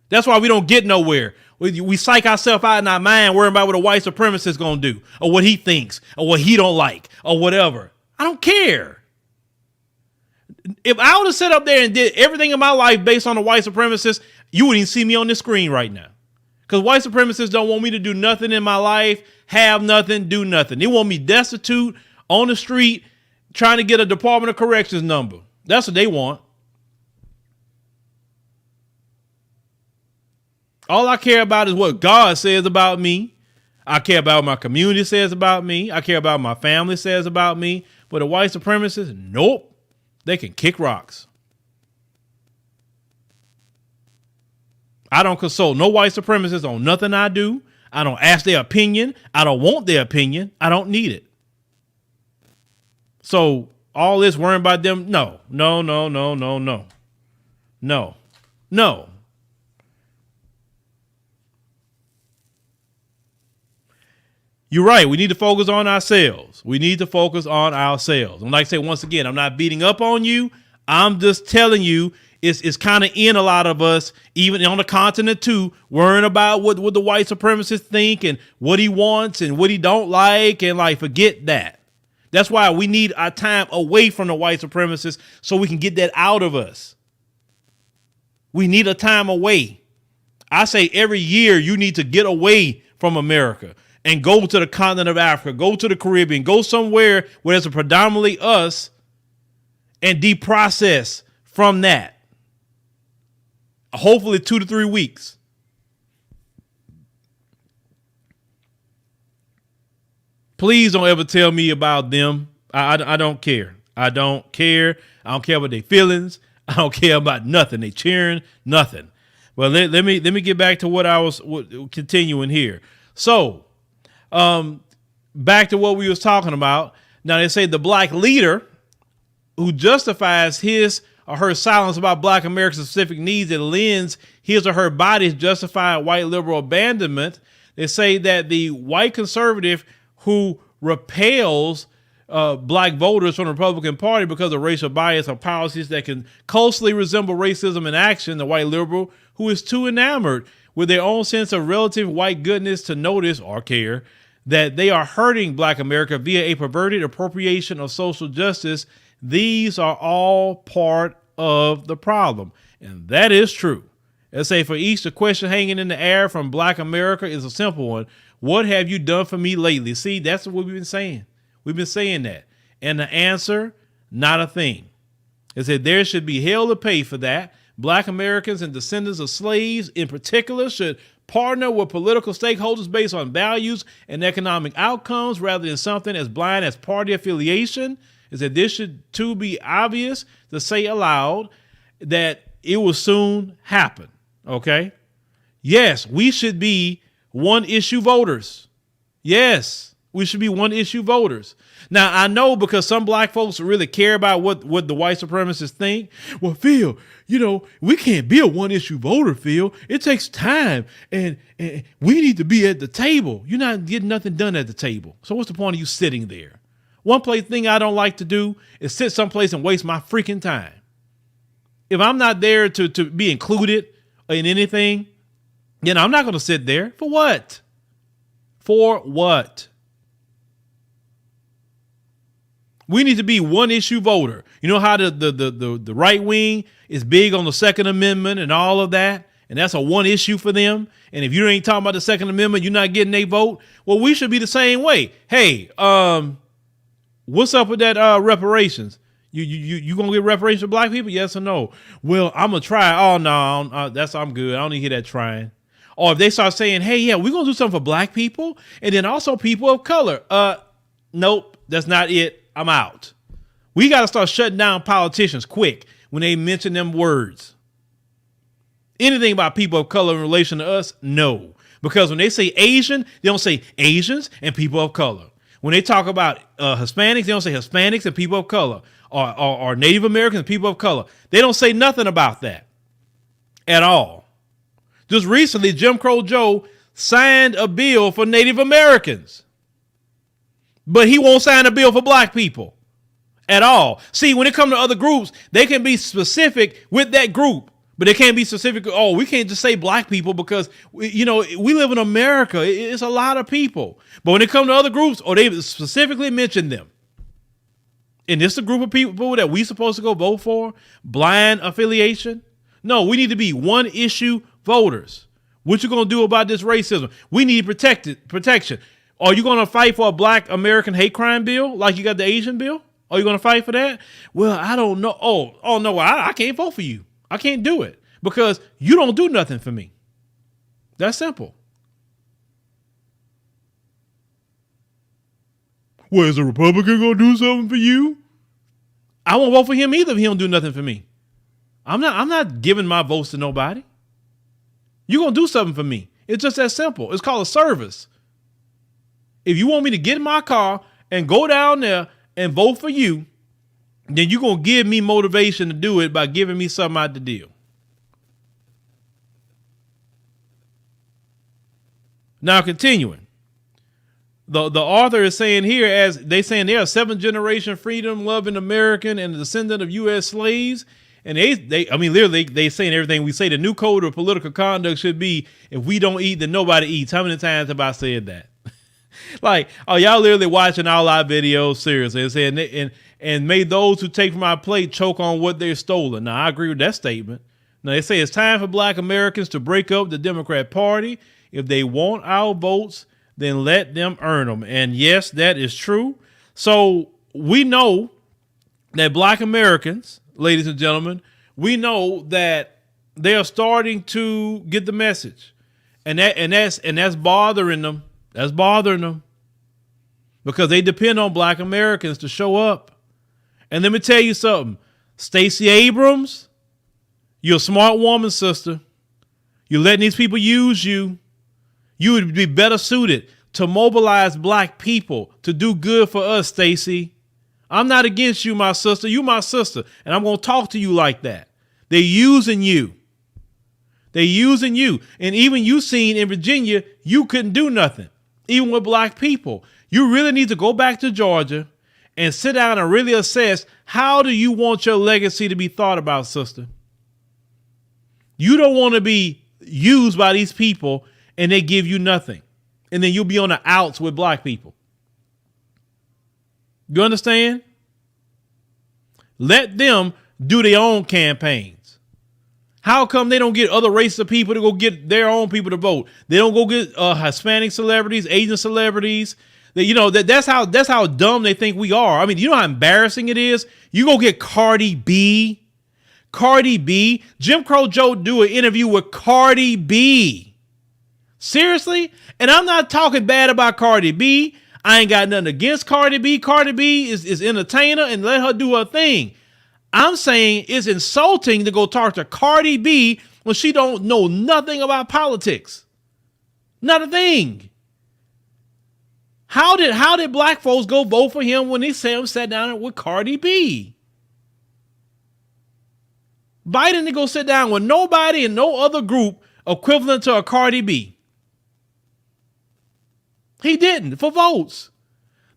That's why we don't get nowhere. We psych ourselves out in our mind worrying about what a white supremacist is going to do or what he thinks or what he don't like or whatever. I don't care. If I would have sat up there and did everything in my life based on a white supremacist, you wouldn't even see me on this screen right now. Because white supremacists don't want me to do nothing in my life, have nothing, do nothing. They want me destitute, on the street, trying to get a Department of Corrections number. That's what they want. All I care about is what God says about me. I care about what my community says about me. I care about what my family says about me. But a white supremacist, nope. They can kick rocks. I don't consult no white supremacists on nothing I do. I don't ask their opinion. I don't want their opinion. I don't need it. So all this worrying about them, no. You're right. We need to focus on ourselves. We need to focus on ourselves. And like I say, once again, I'm not beating up on you. I'm just telling you it's kind of in a lot of us, even on the continent too, worrying about what the white supremacists think and what he wants and what he don't like. And like, forget that. That's why we need our time away from the white supremacists so we can get that out of us. We need a time away. I say every year you need to get away from America and go to the continent of Africa, go to the Caribbean, go somewhere where it's predominantly us and deprocess from that. Hopefully 2 to 3 weeks. Please don't ever tell me about them. I don't care. I don't care. I don't care about their feelings. I don't care about nothing. They cheering, nothing. Well, let me get back to what I was continuing here. So, back to what we was talking about. Now they say the black leader who justifies his or her silence about black America's specific needs that lends his or her body's justified white liberal abandonment. They say that the white conservative who repels black voters from the Republican Party because of racial bias or policies that can closely resemble racism in action, the white liberal who is too enamored with their own sense of relative white goodness to notice or care that they are hurting black America via a perverted appropriation of social justice. These are all part of the problem. And that is true. Let's say for each, the question hanging in the air from black America is a simple one. What have you done for me lately? See, that's what we've been saying. We've been saying that. And the answer, not a thing. It said there should be hell to pay for that. Black Americans and descendants of slaves in particular should partner with political stakeholders based on values and economic outcomes rather than something as blind as party affiliation. Is that this should too be obvious to say aloud that it will soon happen. Okay. Yes, we should be one issue voters. Yes, we should be one issue voters. Now, I know because some black folks really care about what the white supremacists think. Well, Phil, we can't be a one issue voter, Phil. It takes time and we need to be at the table. You're not getting nothing done at the table. So what's the point of you sitting there? One thing I don't like to do is sit someplace and waste my freaking time. If I'm not there to be included in anything, then I'm not going to sit there. For what? For what? We need to be one issue voter. You know how the right wing is big on the Second Amendment and all of that, and that's a one issue for them. And if you ain't talking about the Second Amendment, you're not getting a vote. Well, we should be the same way. Hey, what's up with that reparations? You gonna get reparations for black people? Yes or no? Well, I'm gonna try. Oh no, I'm good. I don't need to hear that trying. Or if they start saying, hey, yeah, we're gonna do something for black people and then also people of color. Nope, that's not it. I'm out. We got to start shutting down politicians quick when they mention them words. Anything about people of color in relation to us? No. Because when they say Asian, they don't say Asians and people of color. When they talk about Hispanics, they don't say Hispanics and people of color or Native Americans and people of color. They don't say nothing about that at all. Just recently, Jim Crow Joe signed a bill for Native Americans. But he won't sign a bill for black people at all. See, when it comes to other groups, they can be specific with that group, but they can't be specific. Oh, we can't just say black people because, we live in America. It's a lot of people. But when it comes to other groups, or they specifically mention them. And this is a group of people that we supposed to go vote for? Blind affiliation? No, we need to be one issue voters. What you going to do about this racism? We need protection. Are you going to fight for a black American hate crime bill like you got the Asian bill? Are you going to fight for that? Well, I don't know. Oh no, I can't vote for you. I can't do it because you don't do nothing for me. That's simple. Well, is a Republican going to do something for you? I won't vote for him either if he don't do nothing for me. I'm not giving my votes to nobody. You're going to do something for me. It's just that simple. It's called a service. If you want me to get in my car and go down there and vote for you, then you're going to give me motivation to do it by giving me something out the deal. Now, continuing. the author is saying here, as they saying they're a 7th-generation freedom-loving American and a descendant of U.S. slaves. And I mean, literally, they saying everything we say. The new code of political conduct should be, if we don't eat, then nobody eats. How many times have I said that? Like, oh, y'all literally watching all our videos seriously and saying, and made those who take from our plate choke on what they're stolen. Now, I agree with that statement. Now, they say it's time for Black Americans to break up the Democrat Party. If they want our votes, then let them earn them. And yes, that is true. So we know that Black Americans, ladies and gentlemen, we know that they are starting to get the message, and that's bothering them. That's bothering them because they depend on Black Americans to show up. And let me tell you something, Stacey Abrams, you're a smart woman, sister. You're letting these people use you. You would be better suited to mobilize Black people to do good for us, Stacey. I'm not against you, my sister. You my sister, and I'm going to talk to you like that. They're using you. They're using you. And even you seen in Virginia, you couldn't do nothing, even with Black people. You really need to go back to Georgia and sit down and really assess, how do you want your legacy to be thought about, sister? You don't want to be used by these people and they give you nothing. And then you'll be on the outs with Black people. You understand? Let them do their own campaigns. How come they don't get other races of people to go get their own people to vote? They don't go get Hispanic celebrities, Asian celebrities. That's how dumb they think we are. I mean, you know how embarrassing it is? You go get Cardi B. Cardi B. Jim Crow Joe do an interview with Cardi B. Seriously? And I'm not talking bad about Cardi B. I ain't got nothing against Cardi B. Cardi B is entertainer, and let her do her thing. I'm saying it's insulting to go talk to Cardi B when she don't know nothing about politics. Not a thing. How did Black folks go vote for him when he sat down with Cardi B? Biden didn't go sit down with nobody and no other group equivalent to a Cardi B. He didn't for votes.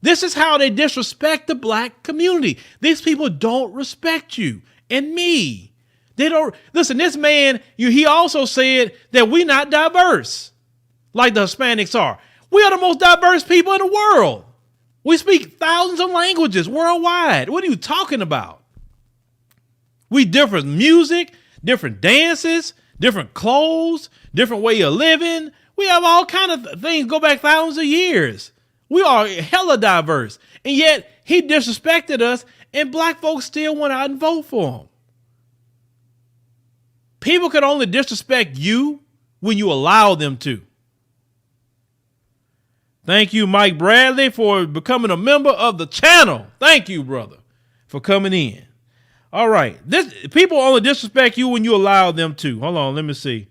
This is how they disrespect the Black community. These people don't respect you and me. They don't listen. This man, he also said that we're not diverse like the Hispanics are. We are the most diverse people in the world. We speak thousands of languages worldwide. What are you talking about? We different music, different dances, different clothes, different way of living. We have all kind of things go back thousands of years. We are hella diverse. And yet he disrespected us, and Black folks still went out and vote for him. People can only disrespect you when you allow them to. Thank you, Mike Bradley, for becoming a member of the channel. Thank you, brother, for coming in. All right. People only disrespect you when you allow them to. Hold on, let me see.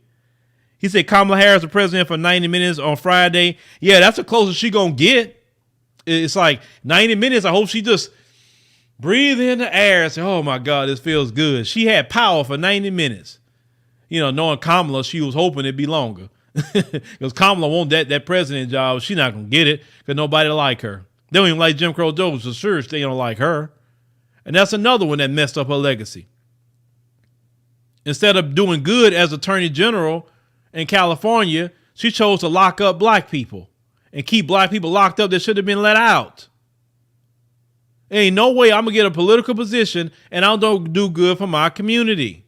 He said Kamala Harris the president for 90 minutes on Friday. Yeah, that's the closest she gonna get. It's like 90 minutes. I hope she just breathe in the air and say, oh my God, this feels good. She had power for 90 minutes. Knowing Kamala, she was hoping it'd be longer. Because Kamala won't that president job. She's not gonna get it because nobody like her. They don't even like Jim Crow Joe, so sure they don't like her. And that's another one that messed up her legacy. Instead of doing good as Attorney General in California, she chose to lock up Black people and keep Black people locked up that should have been let out. Ain't no way I'm gonna get a political position and I don't do good for my community.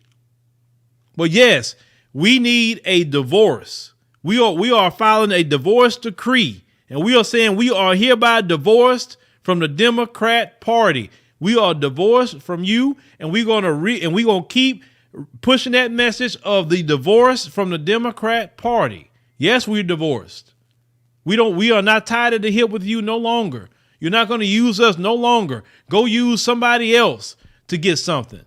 But yes, we need a divorce. We are filing a divorce decree, and we are saying we are hereby divorced from the Democrat Party. We are divorced from you, and we're gonna keep pushing that message of the divorce from the Democrat Party. Yes, we're divorced. We are not tied at the hip with you no longer. You're not going to use us no longer. Go use somebody else to get something.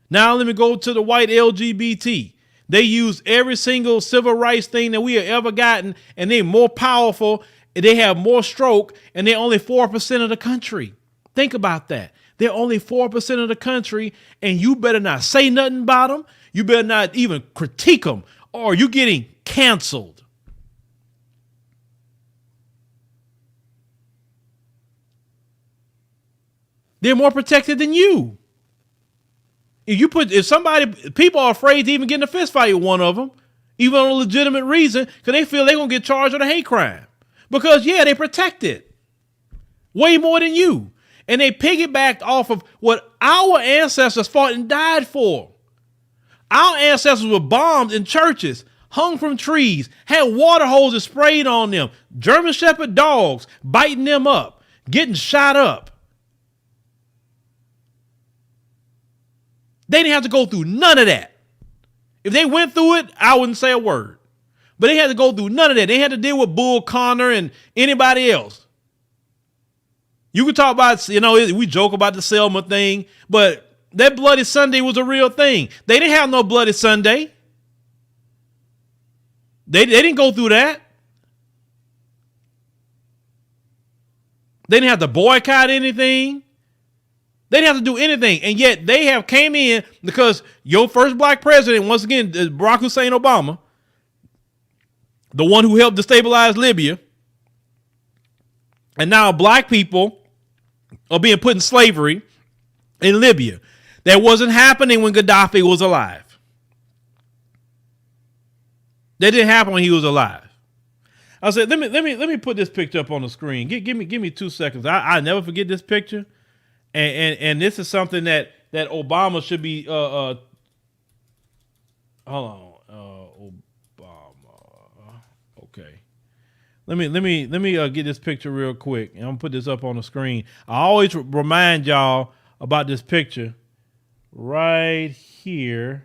Now let me go to the white LGBT. They use every single civil rights thing that we have ever gotten, and they're more powerful, they have more stroke, and they're only 4% of the country. Think about that. They're only 4% of the country, and you better not say nothing about them. You better not even critique them, or you're getting canceled. They're more protected than you. People are afraid to even get in a fist fight with one of them, even on a legitimate reason, because they feel they're going to get charged with a hate crime. Because, yeah, they're protected way more than you. And they piggybacked off of what our ancestors fought and died for. Our ancestors were bombed in churches, hung from trees, had water hoses sprayed on them, German Shepherd dogs biting them up, getting shot up. They didn't have to go through none of that. If they went through it, I wouldn't say a word. But they had to go through none of that. They had to deal with Bull Connor and anybody else. You could talk about, we joke about the Selma thing, but that Bloody Sunday was a real thing. They didn't have no Bloody Sunday. They didn't go through that. They didn't have to boycott anything. They didn't have to do anything. And yet they have came in because your first black president, once again, Barack Hussein Obama, the one who helped destabilize Libya. And now black people are being put in slavery in Libya. That wasn't happening when Gaddafi was alive. That didn't happen when he was alive. I said, let me put this picture up on the screen. Give me 2 seconds. I never forget this picture. And this is something that Obama should be hold on. Obama. Okay. Let me get this picture real quick, and I'm gonna put this up on the screen. I always remind y'all about this picture right here.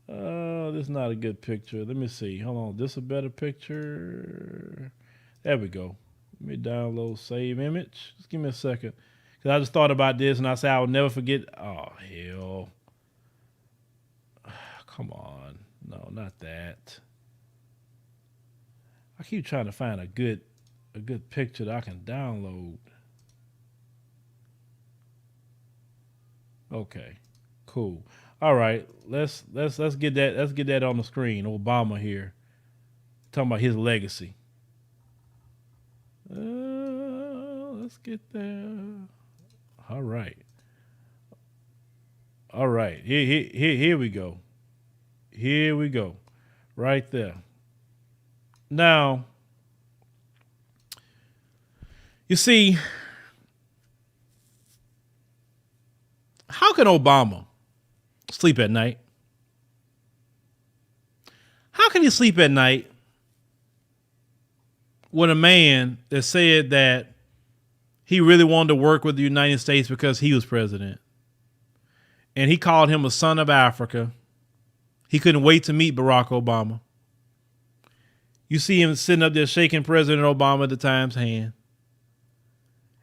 This is not a good picture. Let me see. Hold on. This a better picture. There we go. Let me download save image. Just give me a second. Because I just thought about this and I said I'll never forget. Oh, hell. Come on. No, not that. I keep trying to find a good picture that I can download. Okay. Cool. All right. Let's get that on the screen. Obama here. Talking about his legacy. Let's get there. All right. Here we go. Here we go. Right there. Now, you see, how can Obama sleep at night? How can he sleep at night with a man that said that he really wanted to work with the United States because he was president? And he called him a son of Africa. He couldn't wait to meet Barack Obama. You see him sitting up there shaking President Obama at the time's hand.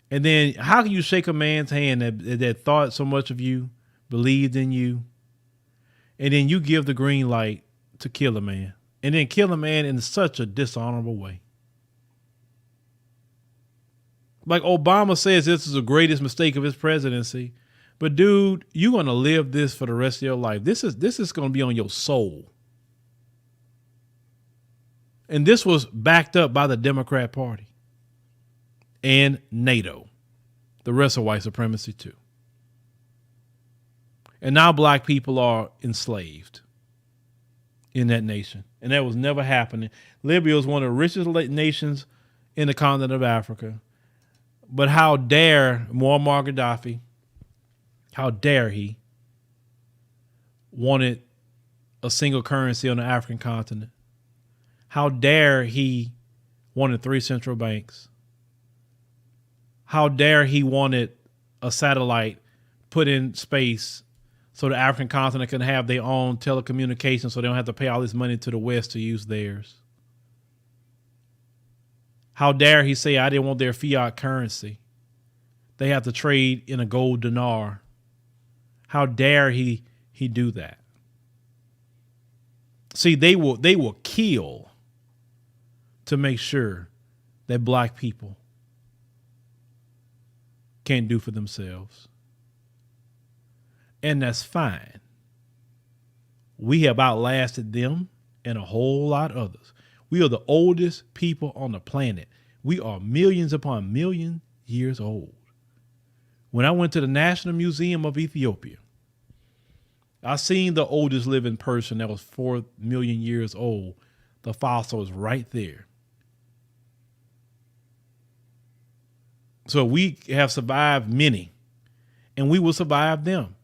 And then how can you shake a man's hand that thought so much of you, believed in you, and then you give the green light to kill a man, and then kill a man in such a dishonorable way? Like Obama says this is the greatest mistake of his presidency. But dude, you're going to live this for the rest of your life. This is going to be on your soul. And this was backed up by the Democrat Party and NATO, the rest of white supremacy too. And now black people are enslaved in that nation. And that was never happening. Libya was one of the richest nations in the continent of Africa. But how dare Muammar Gaddafi, how dare he wanted a single currency on the African continent? How dare he wanted 3 central banks? How dare he wanted a satellite put in space so the African continent can have their own telecommunications so they don't have to pay all this money to the West to use theirs? How dare he say, I didn't want their fiat currency. They have to trade in a gold dinar. How dare he do that? See, they will kill to make sure that black people can't do for themselves. And that's fine. We have outlasted them and a whole lot of others. We are the oldest people on the planet. We are millions upon million years old. When I went to the National Museum of Ethiopia, I seen the oldest living person that was 4 million years old. The fossil is right there. So we have survived many, and we will survive them.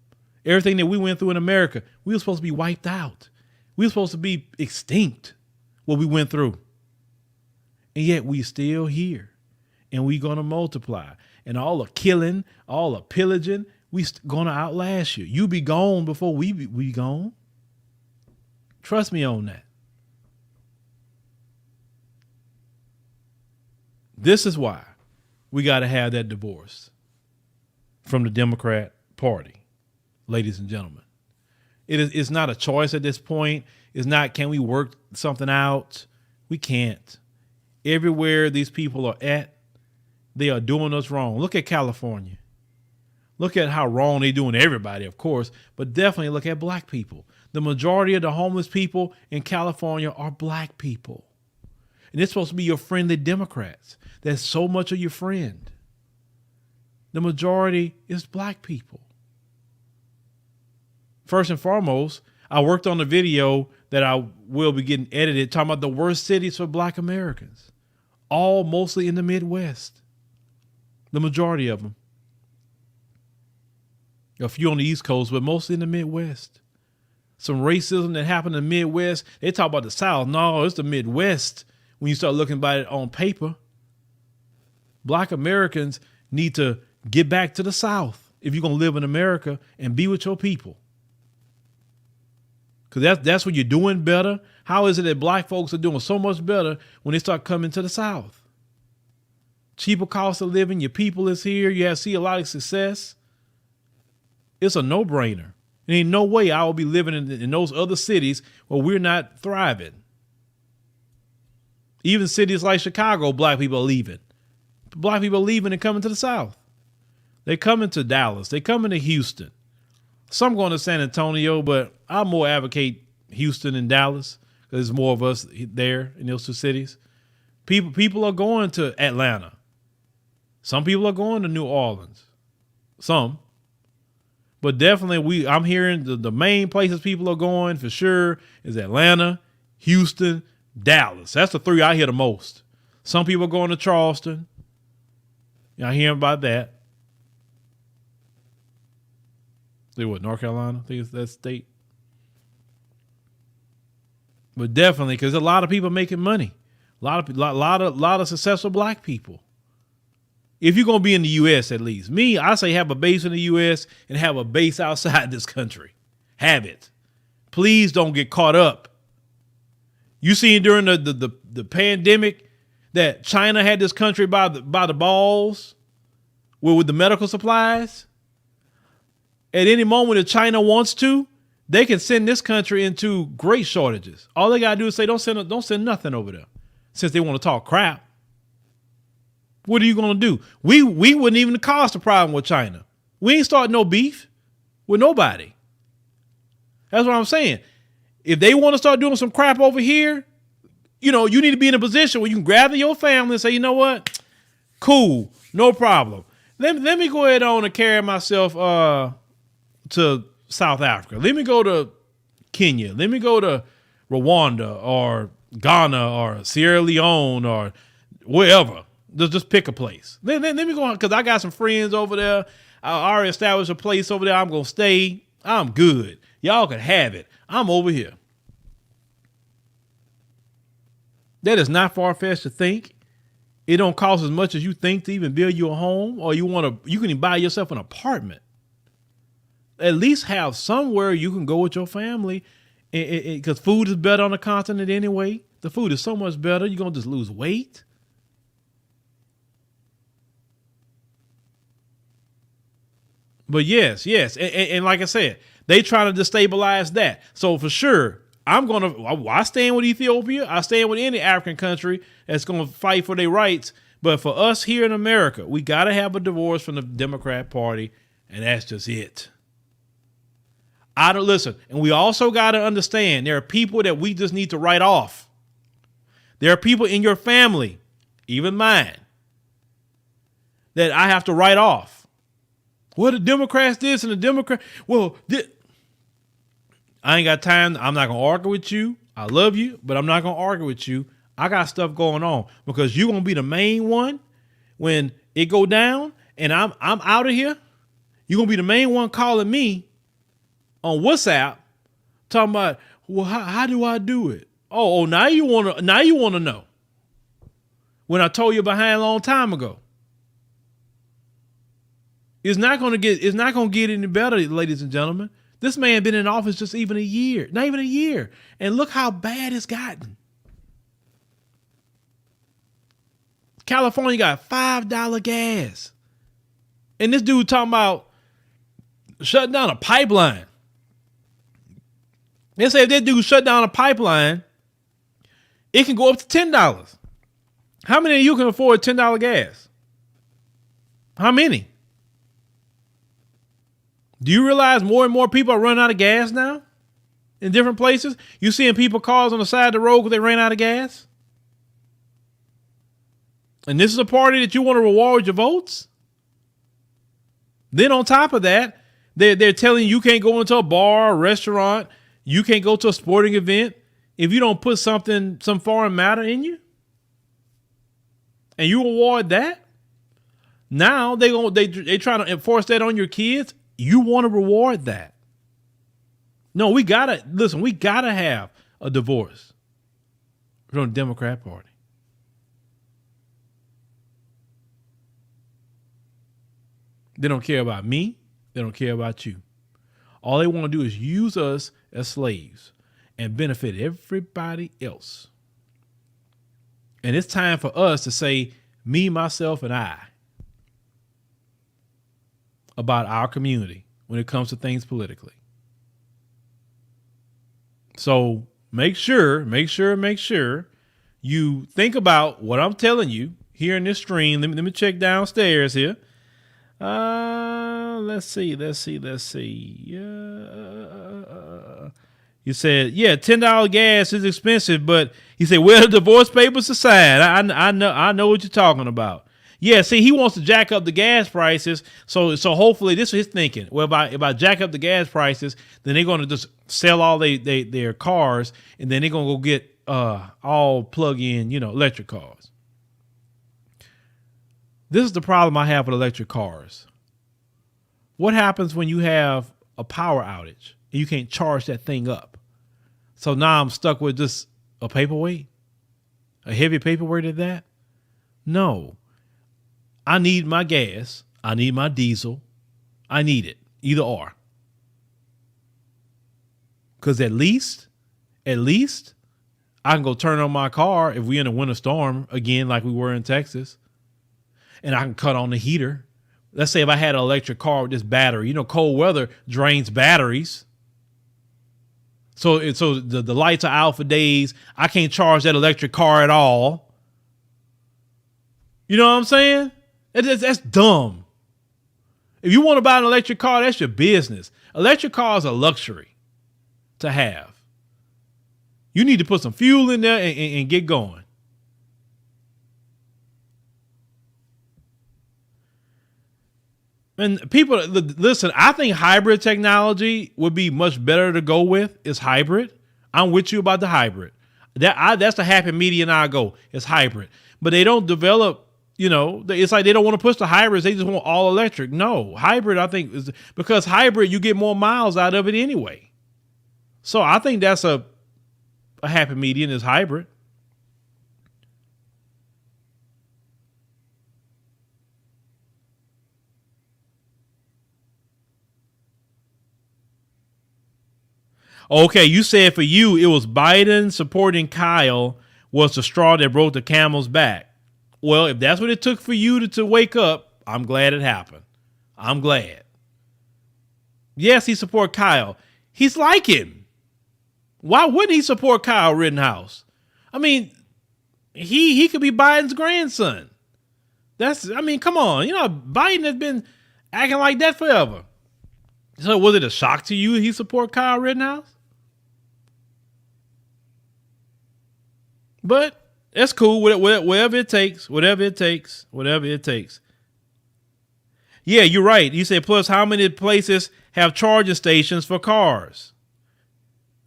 Everything that we went through in America, we were supposed to be wiped out. We were supposed to be extinct, what we went through. And yet we still here, and we going to multiply. And all the killing, all the pillaging, we going to outlast you. You be gone before we be gone. Trust me on that. This is why we got to have that divorce from the Democrat Party, ladies and gentlemen. It's not a choice at this point. It's not, can we work something out? We can't. Everywhere these people are at, they are doing us wrong. Look at California. Look at how wrong they're doing everybody, of course, but definitely look at black people. The majority of the homeless people in California are black people. And it's supposed to be your friendly Democrats. That's so much of your friend. The majority is black people. First and foremost, I worked on a video that I will be getting edited talking about the worst cities for black Americans. All mostly in the Midwest. The majority of them. A few on the East Coast, but mostly in the Midwest. Some racism that happened in the Midwest. They talk about the South. No, it's the Midwest when you start looking about it on paper. Black Americans need to get back to the South if you're going to live in America and be with your people. Because that's when you're doing better. How is it that black folks are doing so much better when they start coming to the South? Cheaper cost of living, your people is here, you see a lot of success. It's a no-brainer. There ain't no way I will be living in those other cities where we're not thriving. Even cities like Chicago, black people are leaving. Black people are leaving and coming to the South. They're coming to Dallas. They're coming to Houston. Some going to San Antonio, but I more advocate Houston and Dallas because there's more of us there in those two cities. People are going to Atlanta. Some people are going to New Orleans. Some. But definitely I'm hearing the main places people are going for sure is Atlanta, Houston, Dallas. That's the three I hear the most. Some people are going to Charleston. I hear about that. Say what, North Carolina? I think it's that state. But definitely, because a lot of people making money. A lot of successful black people. If you're going to be in the U.S. at least. Me, I say have a base in the U.S. and have a base outside this country. Have it. Please don't get caught up. You seen during the pandemic that China had this country by the balls with the medical supplies? At any moment, if China wants to, they can send this country into great shortages. All they got to do is say, don't send nothing over there since they want to talk crap. What are you going to do? We wouldn't even cause the problem with China. We ain't starting no beef with nobody. That's what I'm saying. If they want to start doing some crap over here, you need to be in a position where you can gather your family and say, you know what? Cool. No problem. Let me go ahead on and carry myself to South Africa. Let me go to Kenya. Let me go to Rwanda or Ghana or Sierra Leone or wherever. Just pick a place. Let me go on because I got some friends over there. I already established a place over there. I'm going to stay. I'm good. Y'all can have it. I'm over here. That is not far-fetched to think. It don't cost as much as you think to even build you a home, or you can even buy yourself an apartment. At least have somewhere you can go with your family, because food is better on the continent anyway. The food is so much better. You're going to just lose weight. But yes. And like I said, they trying to destabilize that. So for sure, I stand with Ethiopia. I stand with any African country that's going to fight for their rights. But for us here in America, we got to have a divorce from the Democrat Party. And that's just it. Listen. And we also got to understand there are people that we just need to write off. There are people in your family, even mine, that I have to write off. Well, the Democrats this and the Democrat. Well, I ain't got time. I'm not going to argue with you. I love you, but I'm not going to argue with you. I got stuff going on because you're going to be the main one when it go down and I'm out of here. You're going to be the main one calling me on WhatsApp talking about, well, how do I do it? Oh, now you want to know when I told you behind a long time ago. It's not going to get any better, ladies and gentlemen. This man been in office just not even a year. And look how bad it's gotten. California got $5 gas. And this dude talking about shutting down a pipeline. They say if that dude shut down a pipeline, it can go up to $10. How many of you can afford $10 gas? How many? Do you realize more and more people are running out of gas now in different places? You seeing people cars on the side of the road because they ran out of gas? And this is a party that you want to reward your votes? Then on top of that, they're telling you can't go into a bar or restaurant. You can't go to a sporting event if you don't put some foreign matter in you. And you award that. Now they trying to enforce that on your kids. You want to reward that. No, we gotta have a divorce from the Democrat Party. They don't care about me. They don't care about you. All they want to do is use us as slaves and benefit everybody else. And it's time for us to say, me, myself, and I, about our community when it comes to things politically. So make sure you think about what I'm telling you here in this stream. Let me check downstairs here. Let's see. You said, yeah, $10 gas is expensive, but he said, well, the divorce papers aside, I know what you're talking about. Yeah, see, he wants to jack up the gas prices. So hopefully this is his thinking. Well, if I jack up the gas prices, then they're going to just sell all their cars, and then they're going to go get all plug-in, electric cars. This is the problem I have with electric cars. What happens when you have a power outage and you can't charge that thing up? So now I'm stuck with just a paperweight, a heavy paperweight at that? No. I need my gas. I need my diesel. I need it. Either or. Because at least I can go turn on my car if we're in a winter storm again, like we were in Texas. And I can cut on the heater. Let's say if I had an electric car with this battery, cold weather drains batteries. So the lights are out for days. I can't charge that electric car at all. You know what I'm saying? That's dumb. If you want to buy an electric car, that's your business. Electric cars are luxury to have. You need to put some fuel in there and get going. And people, listen, I think hybrid technology would be much better to go with. It's hybrid. I'm with you about the hybrid. That's the happy median I go. It's hybrid. But they don't develop, it's like they don't want to push the hybrids. They just want all electric. No, hybrid, I think, is because hybrid, you get more miles out of it anyway. So I think that's a happy median is hybrid. Okay, you said for you, it was Biden supporting Kyle was the straw that broke the camel's back. Well, if that's what it took for you to wake up, I'm glad it happened. I'm glad. Yes, he support Kyle. He's like him. Why wouldn't he support Kyle Rittenhouse? I mean, he could be Biden's grandson. Come on. Biden has been acting like that forever. So was it a shock to you he support Kyle Rittenhouse? But that's cool. Whatever it takes. Yeah, you're right. You said plus how many places have charging stations for cars?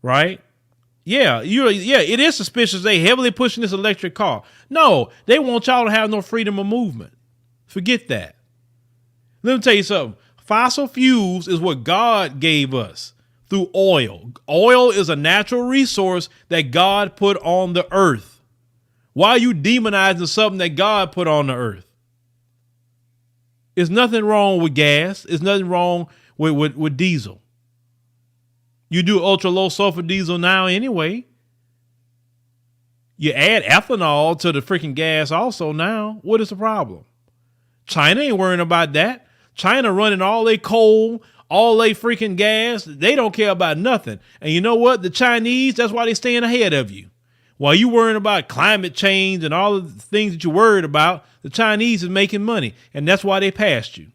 Right? Yeah, it is suspicious they heavily pushing this electric car. No, they want y'all to have no freedom of movement. Forget that. Let me tell you something. Fossil fuels is what God gave us through oil. Oil is a natural resource that God put on the earth. Why are you demonizing something that God put on the earth? There's nothing wrong with gas. There's nothing wrong with diesel. You do ultra low sulfur diesel now anyway. You add ethanol to the freaking gas also now. What is the problem? China ain't worrying about that. China running all their coal, all their freaking gas. They don't care about nothing. And you know what? The Chinese, that's why they staying ahead of you. While you worrying about climate change and all of the things that you're worried about, the Chinese is making money. And that's why they passed you.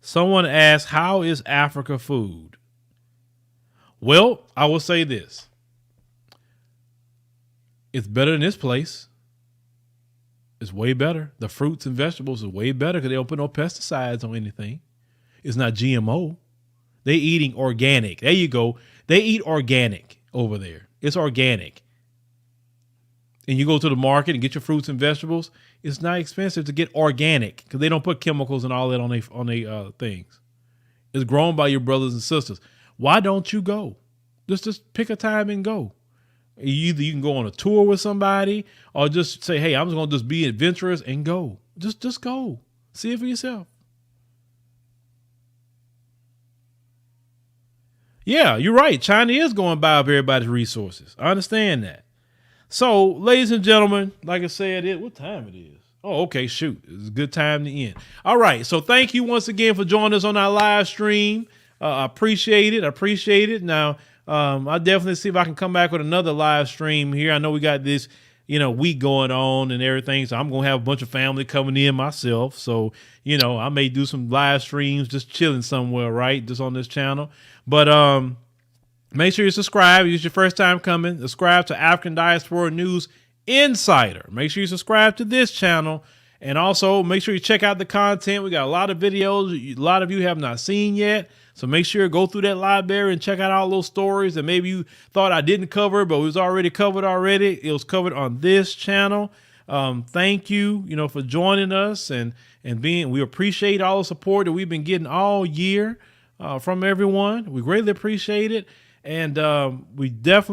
Someone asked, how is Africa food? Well, I will say this. It's better than this place. It's way better. The fruits and vegetables are way better because they don't put no pesticides on anything. It's not GMO. They eating organic. There you go. They eat organic over there. It's organic. And you go to the market and get your fruits and vegetables. It's not expensive to get organic because they don't put chemicals and all that on their things. It's grown by your brothers and sisters. Why don't you go? Just pick a time and go. Either you can go on a tour with somebody or just say, hey, I'm just going to just be adventurous and go. Just go. See it for yourself. Yeah, you're right. China is going to buy up everybody's resources. I understand that. So, ladies and gentlemen, like I said, what time it is? Oh, okay, shoot. It's a good time to end. All right, so thank you once again for joining us on our live stream. I appreciate it. Now, I'll definitely see if I can come back with another live stream here. I know we got this, week going on and everything, so I'm going to have a bunch of family coming in myself. So, I may do some live streams just chilling somewhere, right, just on this channel. But make sure you subscribe. If it's your first time coming, subscribe to African Diaspora News Insider. Make sure you subscribe to this channel. And also make sure you check out the content. We got a lot of videos a lot of you have not seen yet. So make sure you go through that library and check out all those stories that maybe you thought I didn't cover, but it was already covered already. It was covered on this channel. Thank you, for joining us and we appreciate all the support that we've been getting all year from everyone. We greatly appreciate it. And we definitely